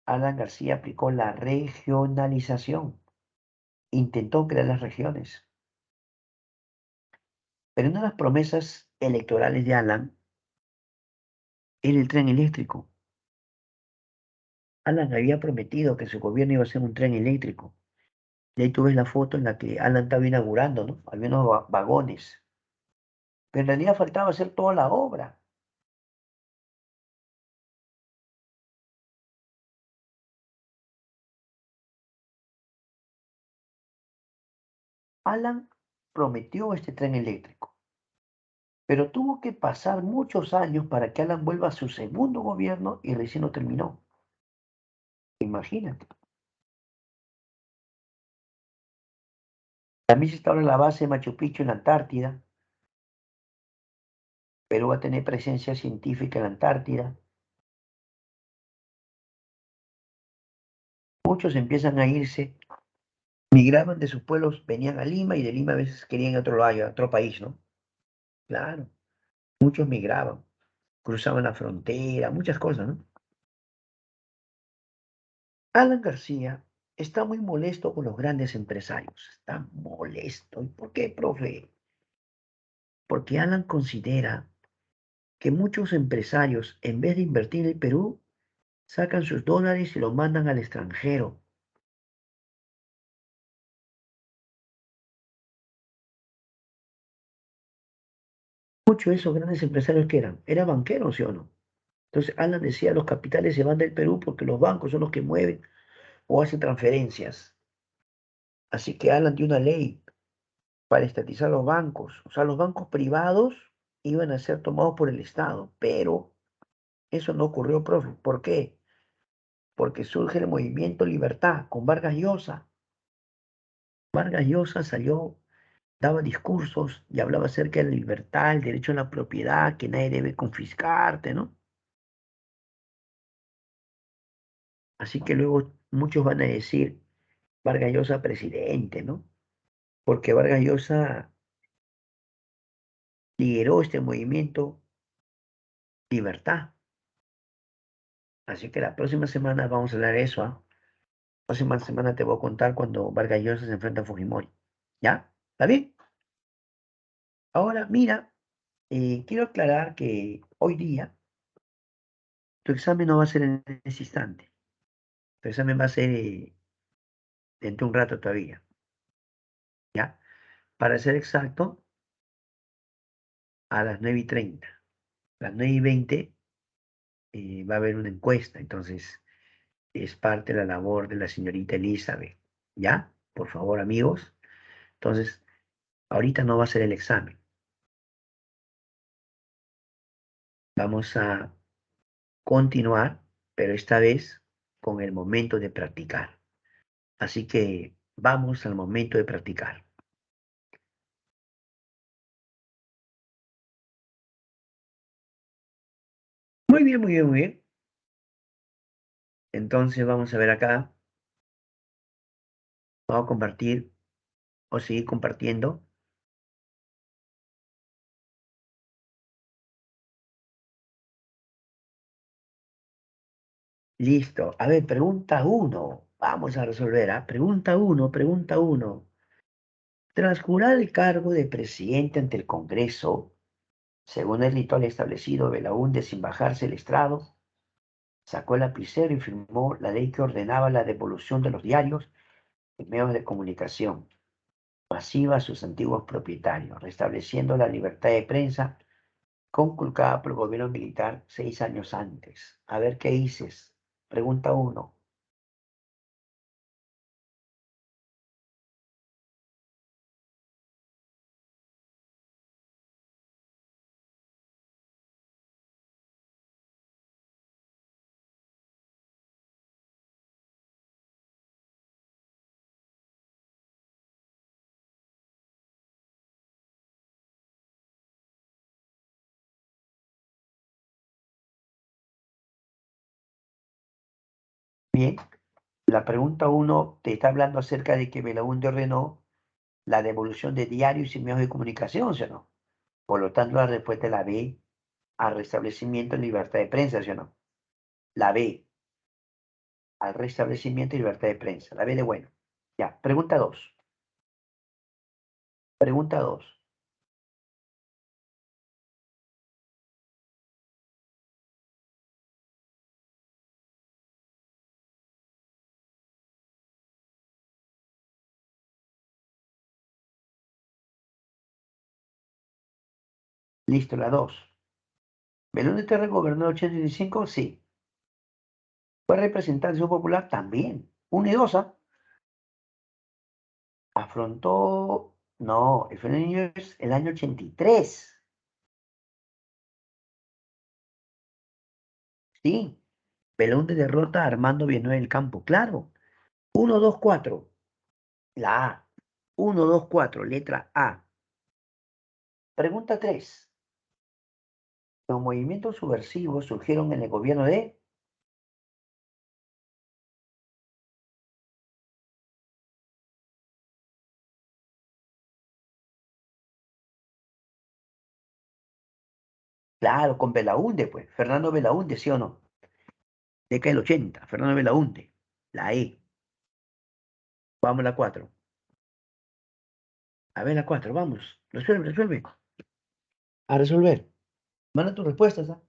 Alan García aplicó la regionalización, intentó crear las regiones. Pero una de las promesas electorales de Alan era el tren eléctrico. Alan había prometido que su gobierno iba a hacer un tren eléctrico. Y ahí tú ves la foto en la que Alan estaba inaugurando, ¿no? Había unos vagones. Pero en realidad faltaba hacer toda la obra. Alan prometió este tren eléctrico, pero tuvo que pasar muchos años para que Alan vuelva a su segundo gobierno y recién lo terminó. Imagínate. También se instala la base de Machu Picchu en la Antártida. Perú va a tener presencia científica en la Antártida. Muchos empiezan a irse, migraban de sus pueblos, venían a Lima y de Lima a veces querían ir a otro lado, a otro país, ¿no? Claro, muchos migraban, cruzaban la frontera, muchas cosas, ¿no? Alan García está muy molesto con los grandes empresarios, está molesto. ¿Y por qué, profe? Porque Alan considera que muchos empresarios, en vez de invertir en el Perú, sacan sus dólares y los mandan al extranjero. Muchos de esos grandes empresarios que eran banqueros, ¿sí o no? Entonces Alan decía, los capitales se van del Perú porque los bancos son los que mueven o hacen transferencias. Así que Alan dio una ley para estatizar los bancos. O sea, los bancos privados iban a ser tomados por el Estado, pero eso no ocurrió, profe. ¿Por qué? Porque surge el movimiento Libertad con Vargas Llosa. Vargas Llosa salió, daba discursos y hablaba acerca de la libertad, el derecho a la propiedad, que nadie debe confiscarte, ¿no? Así que luego muchos van a decir Vargas Llosa presidente, ¿no? Porque Vargas Llosa lideró este movimiento Libertad. Así que la próxima semana vamos a hablar de eso, ¿ah? La próxima semana te voy a contar cuando Vargas Llosa se enfrenta a Fujimori. ¿Ya? ¿Está bien? Ahora, mira, quiero aclarar que hoy día tu examen no va a ser en ese instante. Tu examen va a ser dentro de un rato todavía. ¿Ya? Para ser exacto, a las 9:30. A las 9:20 va a haber una encuesta. Entonces, es parte de la labor de la señorita Elizabeth. ¿Ya? Por favor, amigos. Entonces, ahorita no va a ser el examen. Vamos a continuar, pero esta vez con el momento de practicar. Así que vamos al momento de practicar. Muy bien, muy bien, muy bien. Entonces vamos a ver acá. Vamos a compartir o seguir compartiendo. Listo. A ver, pregunta uno. Vamos a resolver, ¿ah? Pregunta uno, pregunta uno. Tras jurar el cargo de presidente ante el Congreso, según el ritual establecido, Belaúnde, sin bajarse el estrado, sacó el lapicero y firmó la ley que ordenaba la devolución de los diarios y medios de comunicación masiva a sus antiguos propietarios, restableciendo la libertad de prensa conculcada por el gobierno militar 6 años antes. A ver qué dices. Pregunta uno. Bien, la pregunta uno te está hablando acerca de que Belaúnde ordenó la devolución de diarios y medios de comunicación, ¿sí o no? Por lo tanto, la respuesta es la B, al restablecimiento de libertad de prensa, ¿sí o no? La B, al restablecimiento de libertad de prensa. La B de bueno. Ya, pregunta 2. Pregunta 2. Listo, la 2. ¿Belón Terra gobernó el 85? Sí. ¿Fue representación popular? También. Una y dos, ¿ah? Afrontó. No, el fenómeno es el año 83. Sí. Belón derrota a Armando Villanueva del Campo. Claro. Uno, 2, 4. La A. Uno, 2, 4. Letra A. Pregunta 3. Los movimientos subversivos surgieron en el gobierno de. Claro, con Belaúnde, pues. Fernando Belaúnde, ¿sí o no? Década del 80. Fernando Belaúnde. La E. Vamos a la 4. A ver la 4, vamos. Resuelve, resuelve. A resolver. Manda tus respuestas, ¿ah?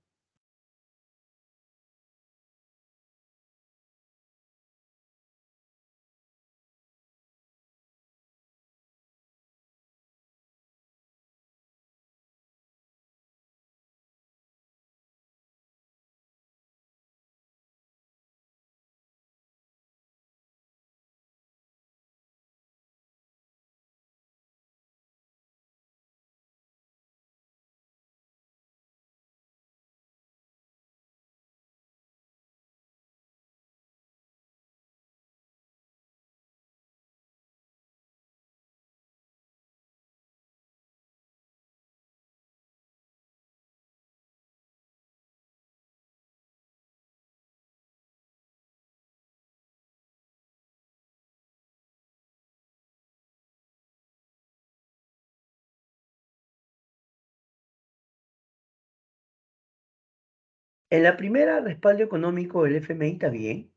En la primera, respaldo económico del FMI está bien.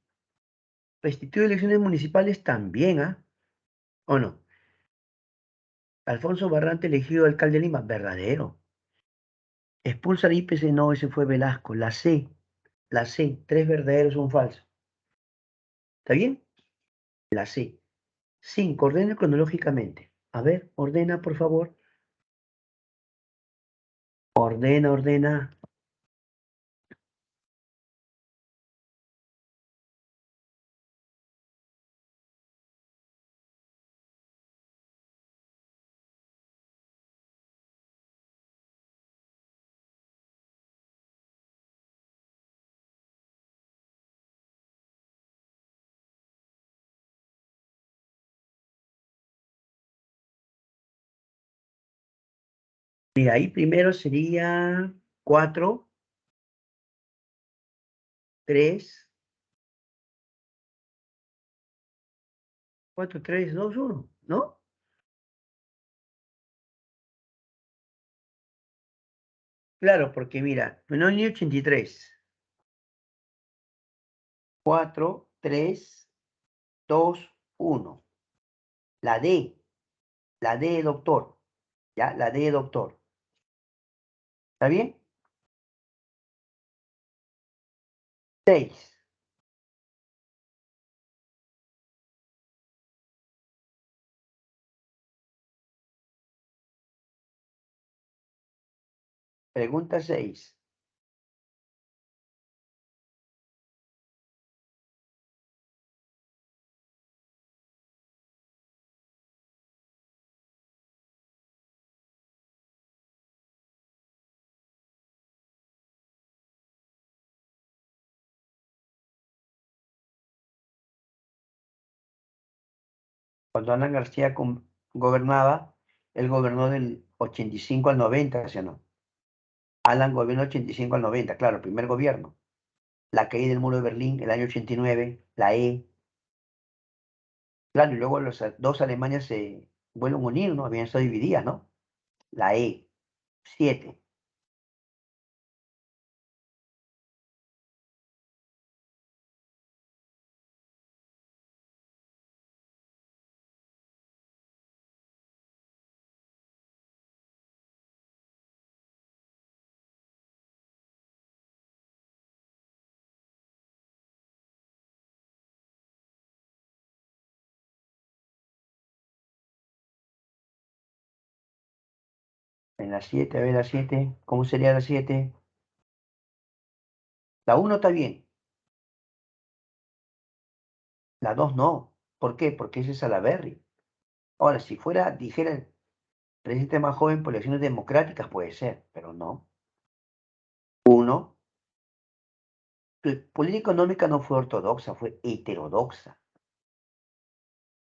Restituye elecciones municipales también, ¿ah? ¿O no? Alfonso Barrante elegido alcalde de Lima, verdadero. Expulsa al IPC, no, ese fue Velasco. La C, tres verdaderos, un falso. ¿Está bien? La C. 5, ordena cronológicamente. A ver, ordena, por favor. Ordena, ordena. Mira, ahí primero sería 4, 3, 4, 3, 2, 1, ¿no? Claro, porque mira, en el año 83, 4, 3. 2, 1. La D, la D de doctor, ¿ya? La D de doctor. ¿Está bien? 6. Pregunta 6. Cuando Alan García gobernaba, él gobernó del 85 al 90, ¿sí o no? Alan gobernó 85 al 90, claro, el primer gobierno. La caída del muro de Berlín, el año 89, la E. Claro, y luego las dos Alemanias se vuelven a unir, ¿no? Habían estado divididas, ¿no? La E. 7. En la 7, a ver la 7. ¿Cómo sería la 7? La 1 está bien, la 2 no. ¿Por qué? Porque ese es Salaberry. Ahora, si fuera, dijera el presidente más joven por elecciones democráticas, puede ser, pero no. 1. Su política económica no fue ortodoxa, fue heterodoxa.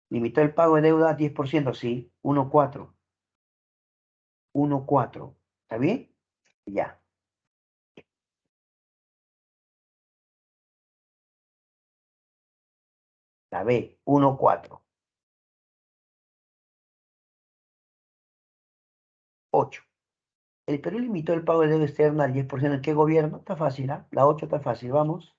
Limitó el pago de deuda a 10%, sí. 1,4. 1,4. ¿Está bien? Ya. La B, 1,4. 8. El Perú limitó el pago de deuda externa al 10%. ¿En qué gobierno? Está fácil, ¿ah? La 8 está fácil, vamos.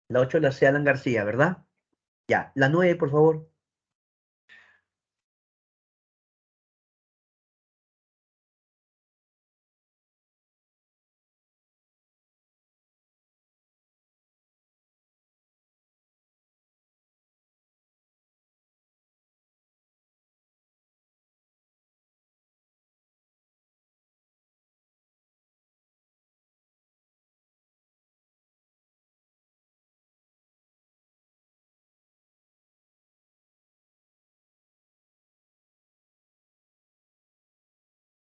La 8 la hace Alan García, ¿verdad? Ya. La 9, por favor.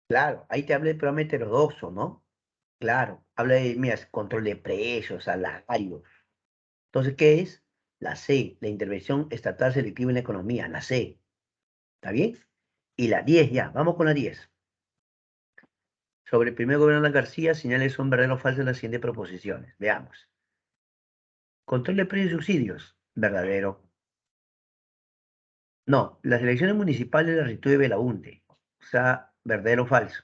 Claro, ahí te habla del programa heterodoxo, ¿no? Claro, habla de, mira, control de precios, salarios. Entonces, ¿qué es? La C, la intervención estatal selectiva en la economía, la C. ¿Está bien? Y la 10 ya, vamos con la 10. Sobre el primer gobierno de García, señales son verdaderos o falsos en las siguientes proposiciones. Veamos. Control de precios y subsidios, verdadero. No, las elecciones municipales las retuve Belaunte. O sea, verdadero o falso.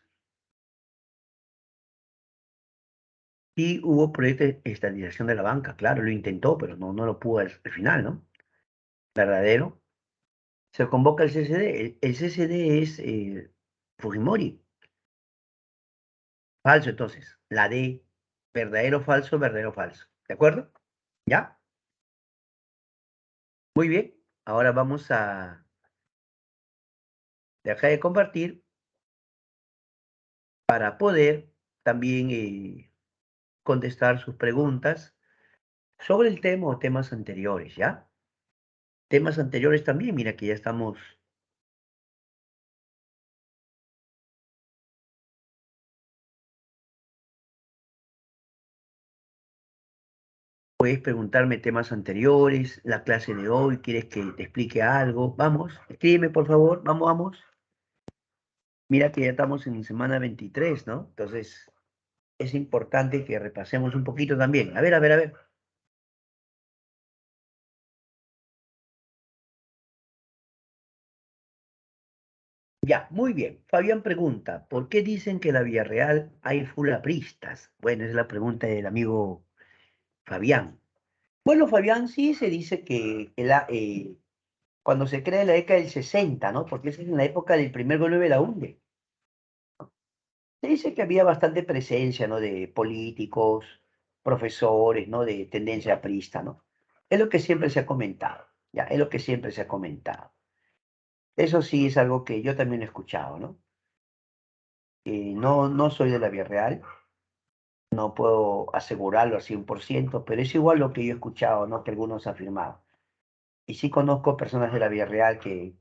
Y hubo proyectos de estatización de la banca, claro, lo intentó, pero no lo pudo al final, ¿no? Verdadero. Se convoca el CCD. El CCD es Fujimori. Falso, entonces. La D, verdadero, falso. ¿De acuerdo? ¿Ya? Muy bien. Ahora vamos a dejar de compartir para poder también contestar sus preguntas sobre el tema o temas anteriores, ¿ya? Temas anteriores también, mira que ya estamos. Puedes preguntarme temas anteriores, la clase de hoy, quieres que te explique algo. Vamos, escríbeme por favor, vamos. Mira que ya estamos en semana 23, ¿no? Entonces, es importante que repasemos un poquito también. A ver, a ver, a ver. Ya, muy bien. Fabián pregunta, ¿por qué dicen que en la Villarreal hay fulapristas? Bueno, es la pregunta del amigo Fabián. Bueno, Fabián, sí se dice que cuando se crea en la década del 60, ¿no? Porque esa es en la época del primer gobierno de la UNDE. Se dice que había bastante presencia, ¿no? De políticos, profesores, ¿no? De tendencia aprista, ¿no? Es lo que siempre se ha comentado, ya, es lo que siempre se ha comentado. Eso sí es algo que yo también he escuchado, ¿no? No soy de la Vía Real, no puedo asegurarlo al 100%, pero es igual lo que yo he escuchado, ¿no? Que algunos han afirmado. Y sí conozco personas de la Vía Real que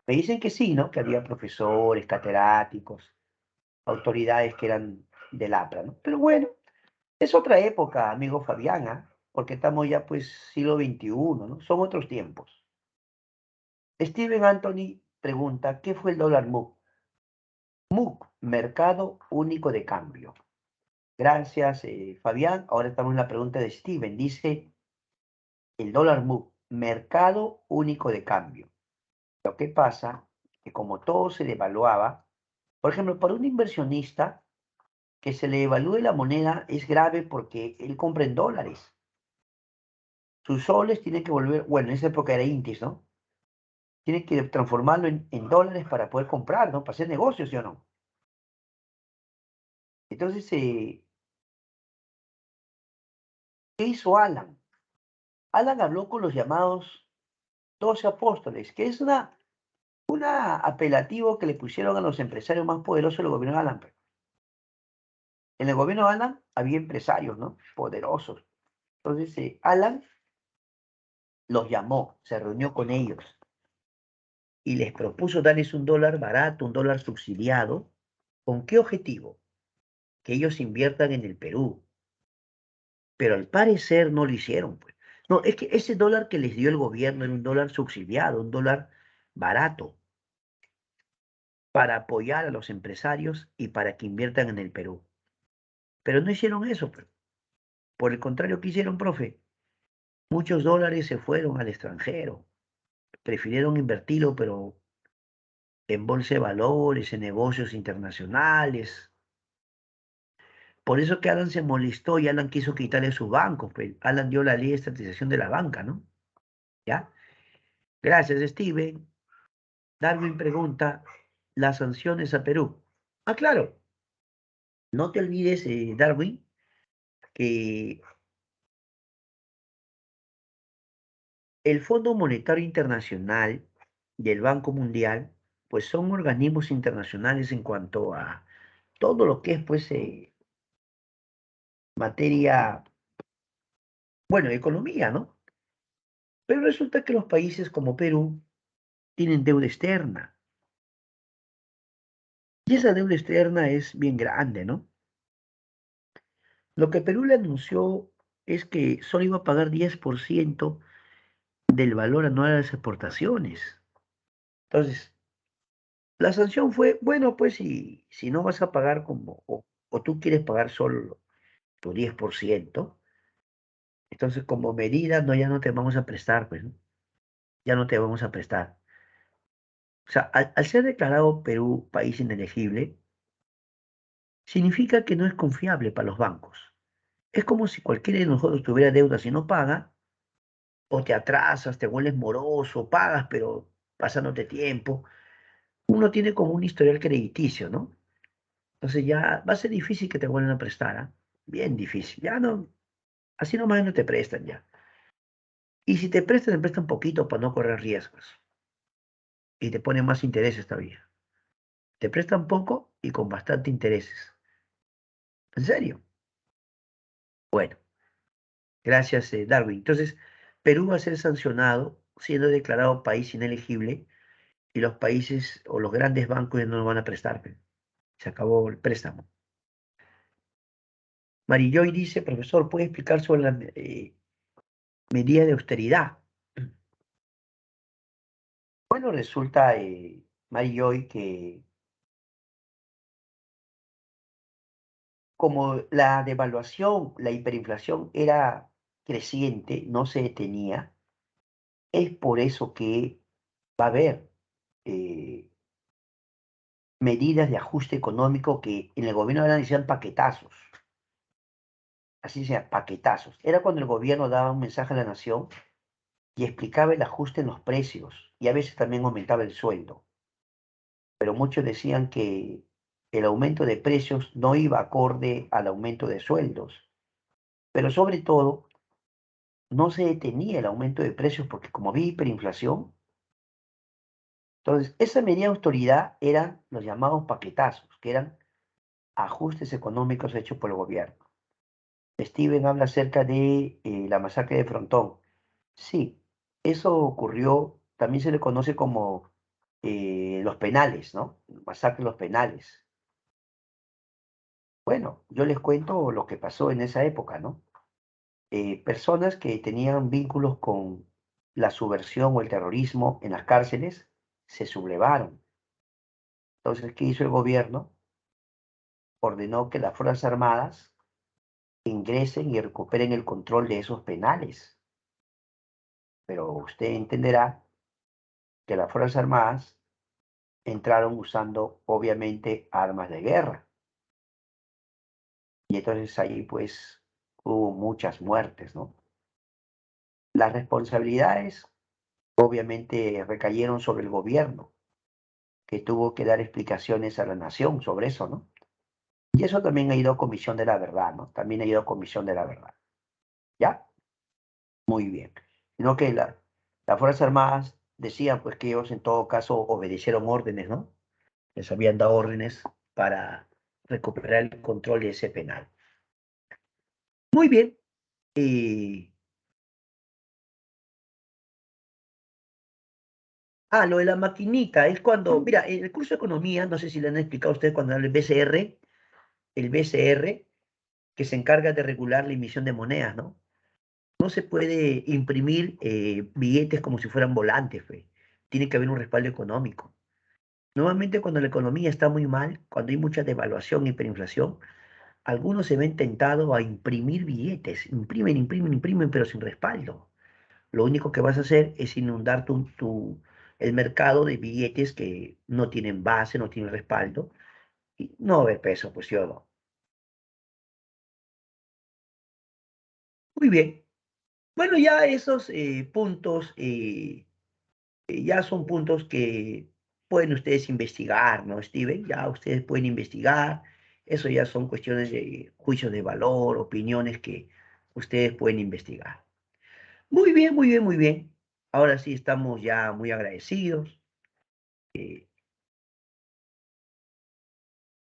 me dicen que sí, ¿no? Que había profesores, catedráticos, autoridades que eran del APRA, ¿no? Pero bueno, es otra época, amigo Fabiana, porque estamos ya pues siglo XXI, ¿no? Son otros tiempos. Steven Anthony pregunta, ¿qué fue el dólar MUC? MUC, Mercado Único de Cambio. Gracias, Fabián. Ahora estamos en la pregunta de Steven. Dice, el dólar MUC, Mercado Único de Cambio. Lo que pasa que como todo se devaluaba, por ejemplo, para un inversionista que se le evalúe la moneda es grave porque él compra en dólares. Sus soles tienen que volver, bueno, en esa época era Intis, ¿no? Tiene que transformarlo en dólares para poder comprar, ¿no? Para hacer negocios, ¿sí o no? Entonces, ¿qué hizo Alan? Alan habló con los llamados 12 apóstoles, que es una apelativo que le pusieron a los empresarios más poderosos del gobierno de Alan. En el gobierno de Alan había empresarios, ¿no? Poderosos. Entonces, Alan los llamó, se reunió con ellos y les propuso darles un dólar barato, un dólar subsidiado. ¿Con qué objetivo? Que ellos inviertan en el Perú. Pero al parecer no lo hicieron, pues. No, es que ese dólar que les dio el gobierno era un dólar subsidiado, un dólar barato, para apoyar a los empresarios y para que inviertan en el Perú. Pero no hicieron eso, pues. Por el contrario, ¿qué hicieron, profe? Muchos dólares se fueron al extranjero. Prefirieron invertirlo, pero en bolsa de valores, en negocios internacionales. Por eso que Alan se molestó y Alan quiso quitarle sus bancos, pues. Alan dio la ley de estatización de la banca, ¿no? ¿Ya? Gracias, Steven. Darwin pregunta, las sanciones a Perú. Ah, claro, no te olvides, Darwin, que el Fondo Monetario Internacional y el Banco Mundial, pues son organismos internacionales en cuanto a todo lo que es, pues, materia, bueno, economía, ¿no? Pero resulta que los países como Perú tienen deuda externa. Y esa deuda externa es bien grande, ¿no? Lo que Perú le anunció es que solo iba a pagar 10% del valor anual de las exportaciones. Entonces, la sanción fue, bueno, pues si no vas a pagar como, o tú quieres pagar solo tu 10%, entonces como medida no, ya no te vamos a prestar, pues, ¿no? Ya no te vamos a prestar. O sea, al ser declarado Perú país inelegible, significa que no es confiable para los bancos. Es como si cualquiera de nosotros tuviera deudas y no paga, o te atrasas, te vuelves moroso, pagas, pero pasándote tiempo. Uno tiene como un historial crediticio, ¿no? Entonces ya va a ser difícil que te vuelvan a prestar, ¿ah? Bien difícil. Ya no, así nomás no te prestan ya. Y si te prestan poquito para no correr riesgos. Y te ponen más intereses todavía. Te prestan poco y con bastante intereses. ¿En serio? Bueno, gracias, Darwin. Entonces, Perú va a ser sancionado siendo declarado país inelegible y los países o los grandes bancos ya no lo van a prestar, pe. Se acabó el préstamo. Marijoy dice, profesor, ¿puede explicar sobre la medida de austeridad? Bueno, resulta, Mary Joy, que como la devaluación, la hiperinflación era creciente, no se detenía, es por eso que va a haber eh, medidas de ajuste económico que en el gobierno ahora decían paquetazos, así sea, paquetazos. Era cuando el gobierno daba un mensaje a la nación y explicaba el ajuste en los precios y a veces también aumentaba el sueldo. Pero muchos decían que el aumento de precios no iba acorde al aumento de sueldos. Pero sobre todo, no se detenía el aumento de precios porque como había hiperinflación, entonces esa medida de autoridad eran los llamados paquetazos, que eran ajustes económicos hechos por el gobierno. Steven habla acerca de la masacre de Frontón. Sí, eso ocurrió, también se le conoce como los penales, ¿no? Masacre de los penales. Bueno, yo les cuento lo que pasó en esa época, ¿no? Personas que tenían vínculos con la subversión o el terrorismo en las cárceles se sublevaron. Entonces, ¿qué hizo el gobierno? Ordenó que las Fuerzas Armadas ingresen y recuperen el control de esos penales. Pero usted entenderá que las Fuerzas Armadas entraron usando, obviamente, armas de guerra. Y entonces ahí, pues, hubo muchas muertes, ¿no? Las responsabilidades, obviamente, recayeron sobre el gobierno, que tuvo que dar explicaciones a la nación sobre eso, ¿no? Y eso también ha ido a Comisión de la Verdad, ¿no? También ha ido a Comisión de la Verdad. ¿Ya? Muy bien. Sino que las Fuerzas Armadas decían, pues, que ellos en todo caso obedecieron órdenes, ¿no? Les habían dado órdenes para recuperar el control de ese penal. Muy bien. Y, lo de la maquinita es cuando, mira, en el curso de economía, no sé si le han explicado a ustedes cuando habla el BCR, que se encarga de regular la emisión de monedas, ¿no? No se puede imprimir billetes como si fueran volantes, pues. Tiene que haber un respaldo económico. Nuevamente, cuando la economía está muy mal, cuando hay mucha devaluación, hiperinflación, algunos se ven tentados a imprimir billetes. Imprimen, imprimen, imprimen, pero sin respaldo. Lo único que vas a hacer es inundar el mercado de billetes que no tienen base, no tienen respaldo. Y no va a haber peso, pues yo no. Muy bien. Bueno, ya esos puntos ya son puntos que pueden ustedes investigar, ¿no, Steven? Ya ustedes pueden investigar. Eso ya son cuestiones de juicios de valor, opiniones que ustedes pueden investigar. Muy bien, muy bien, muy bien. Ahora sí estamos ya muy agradecidos.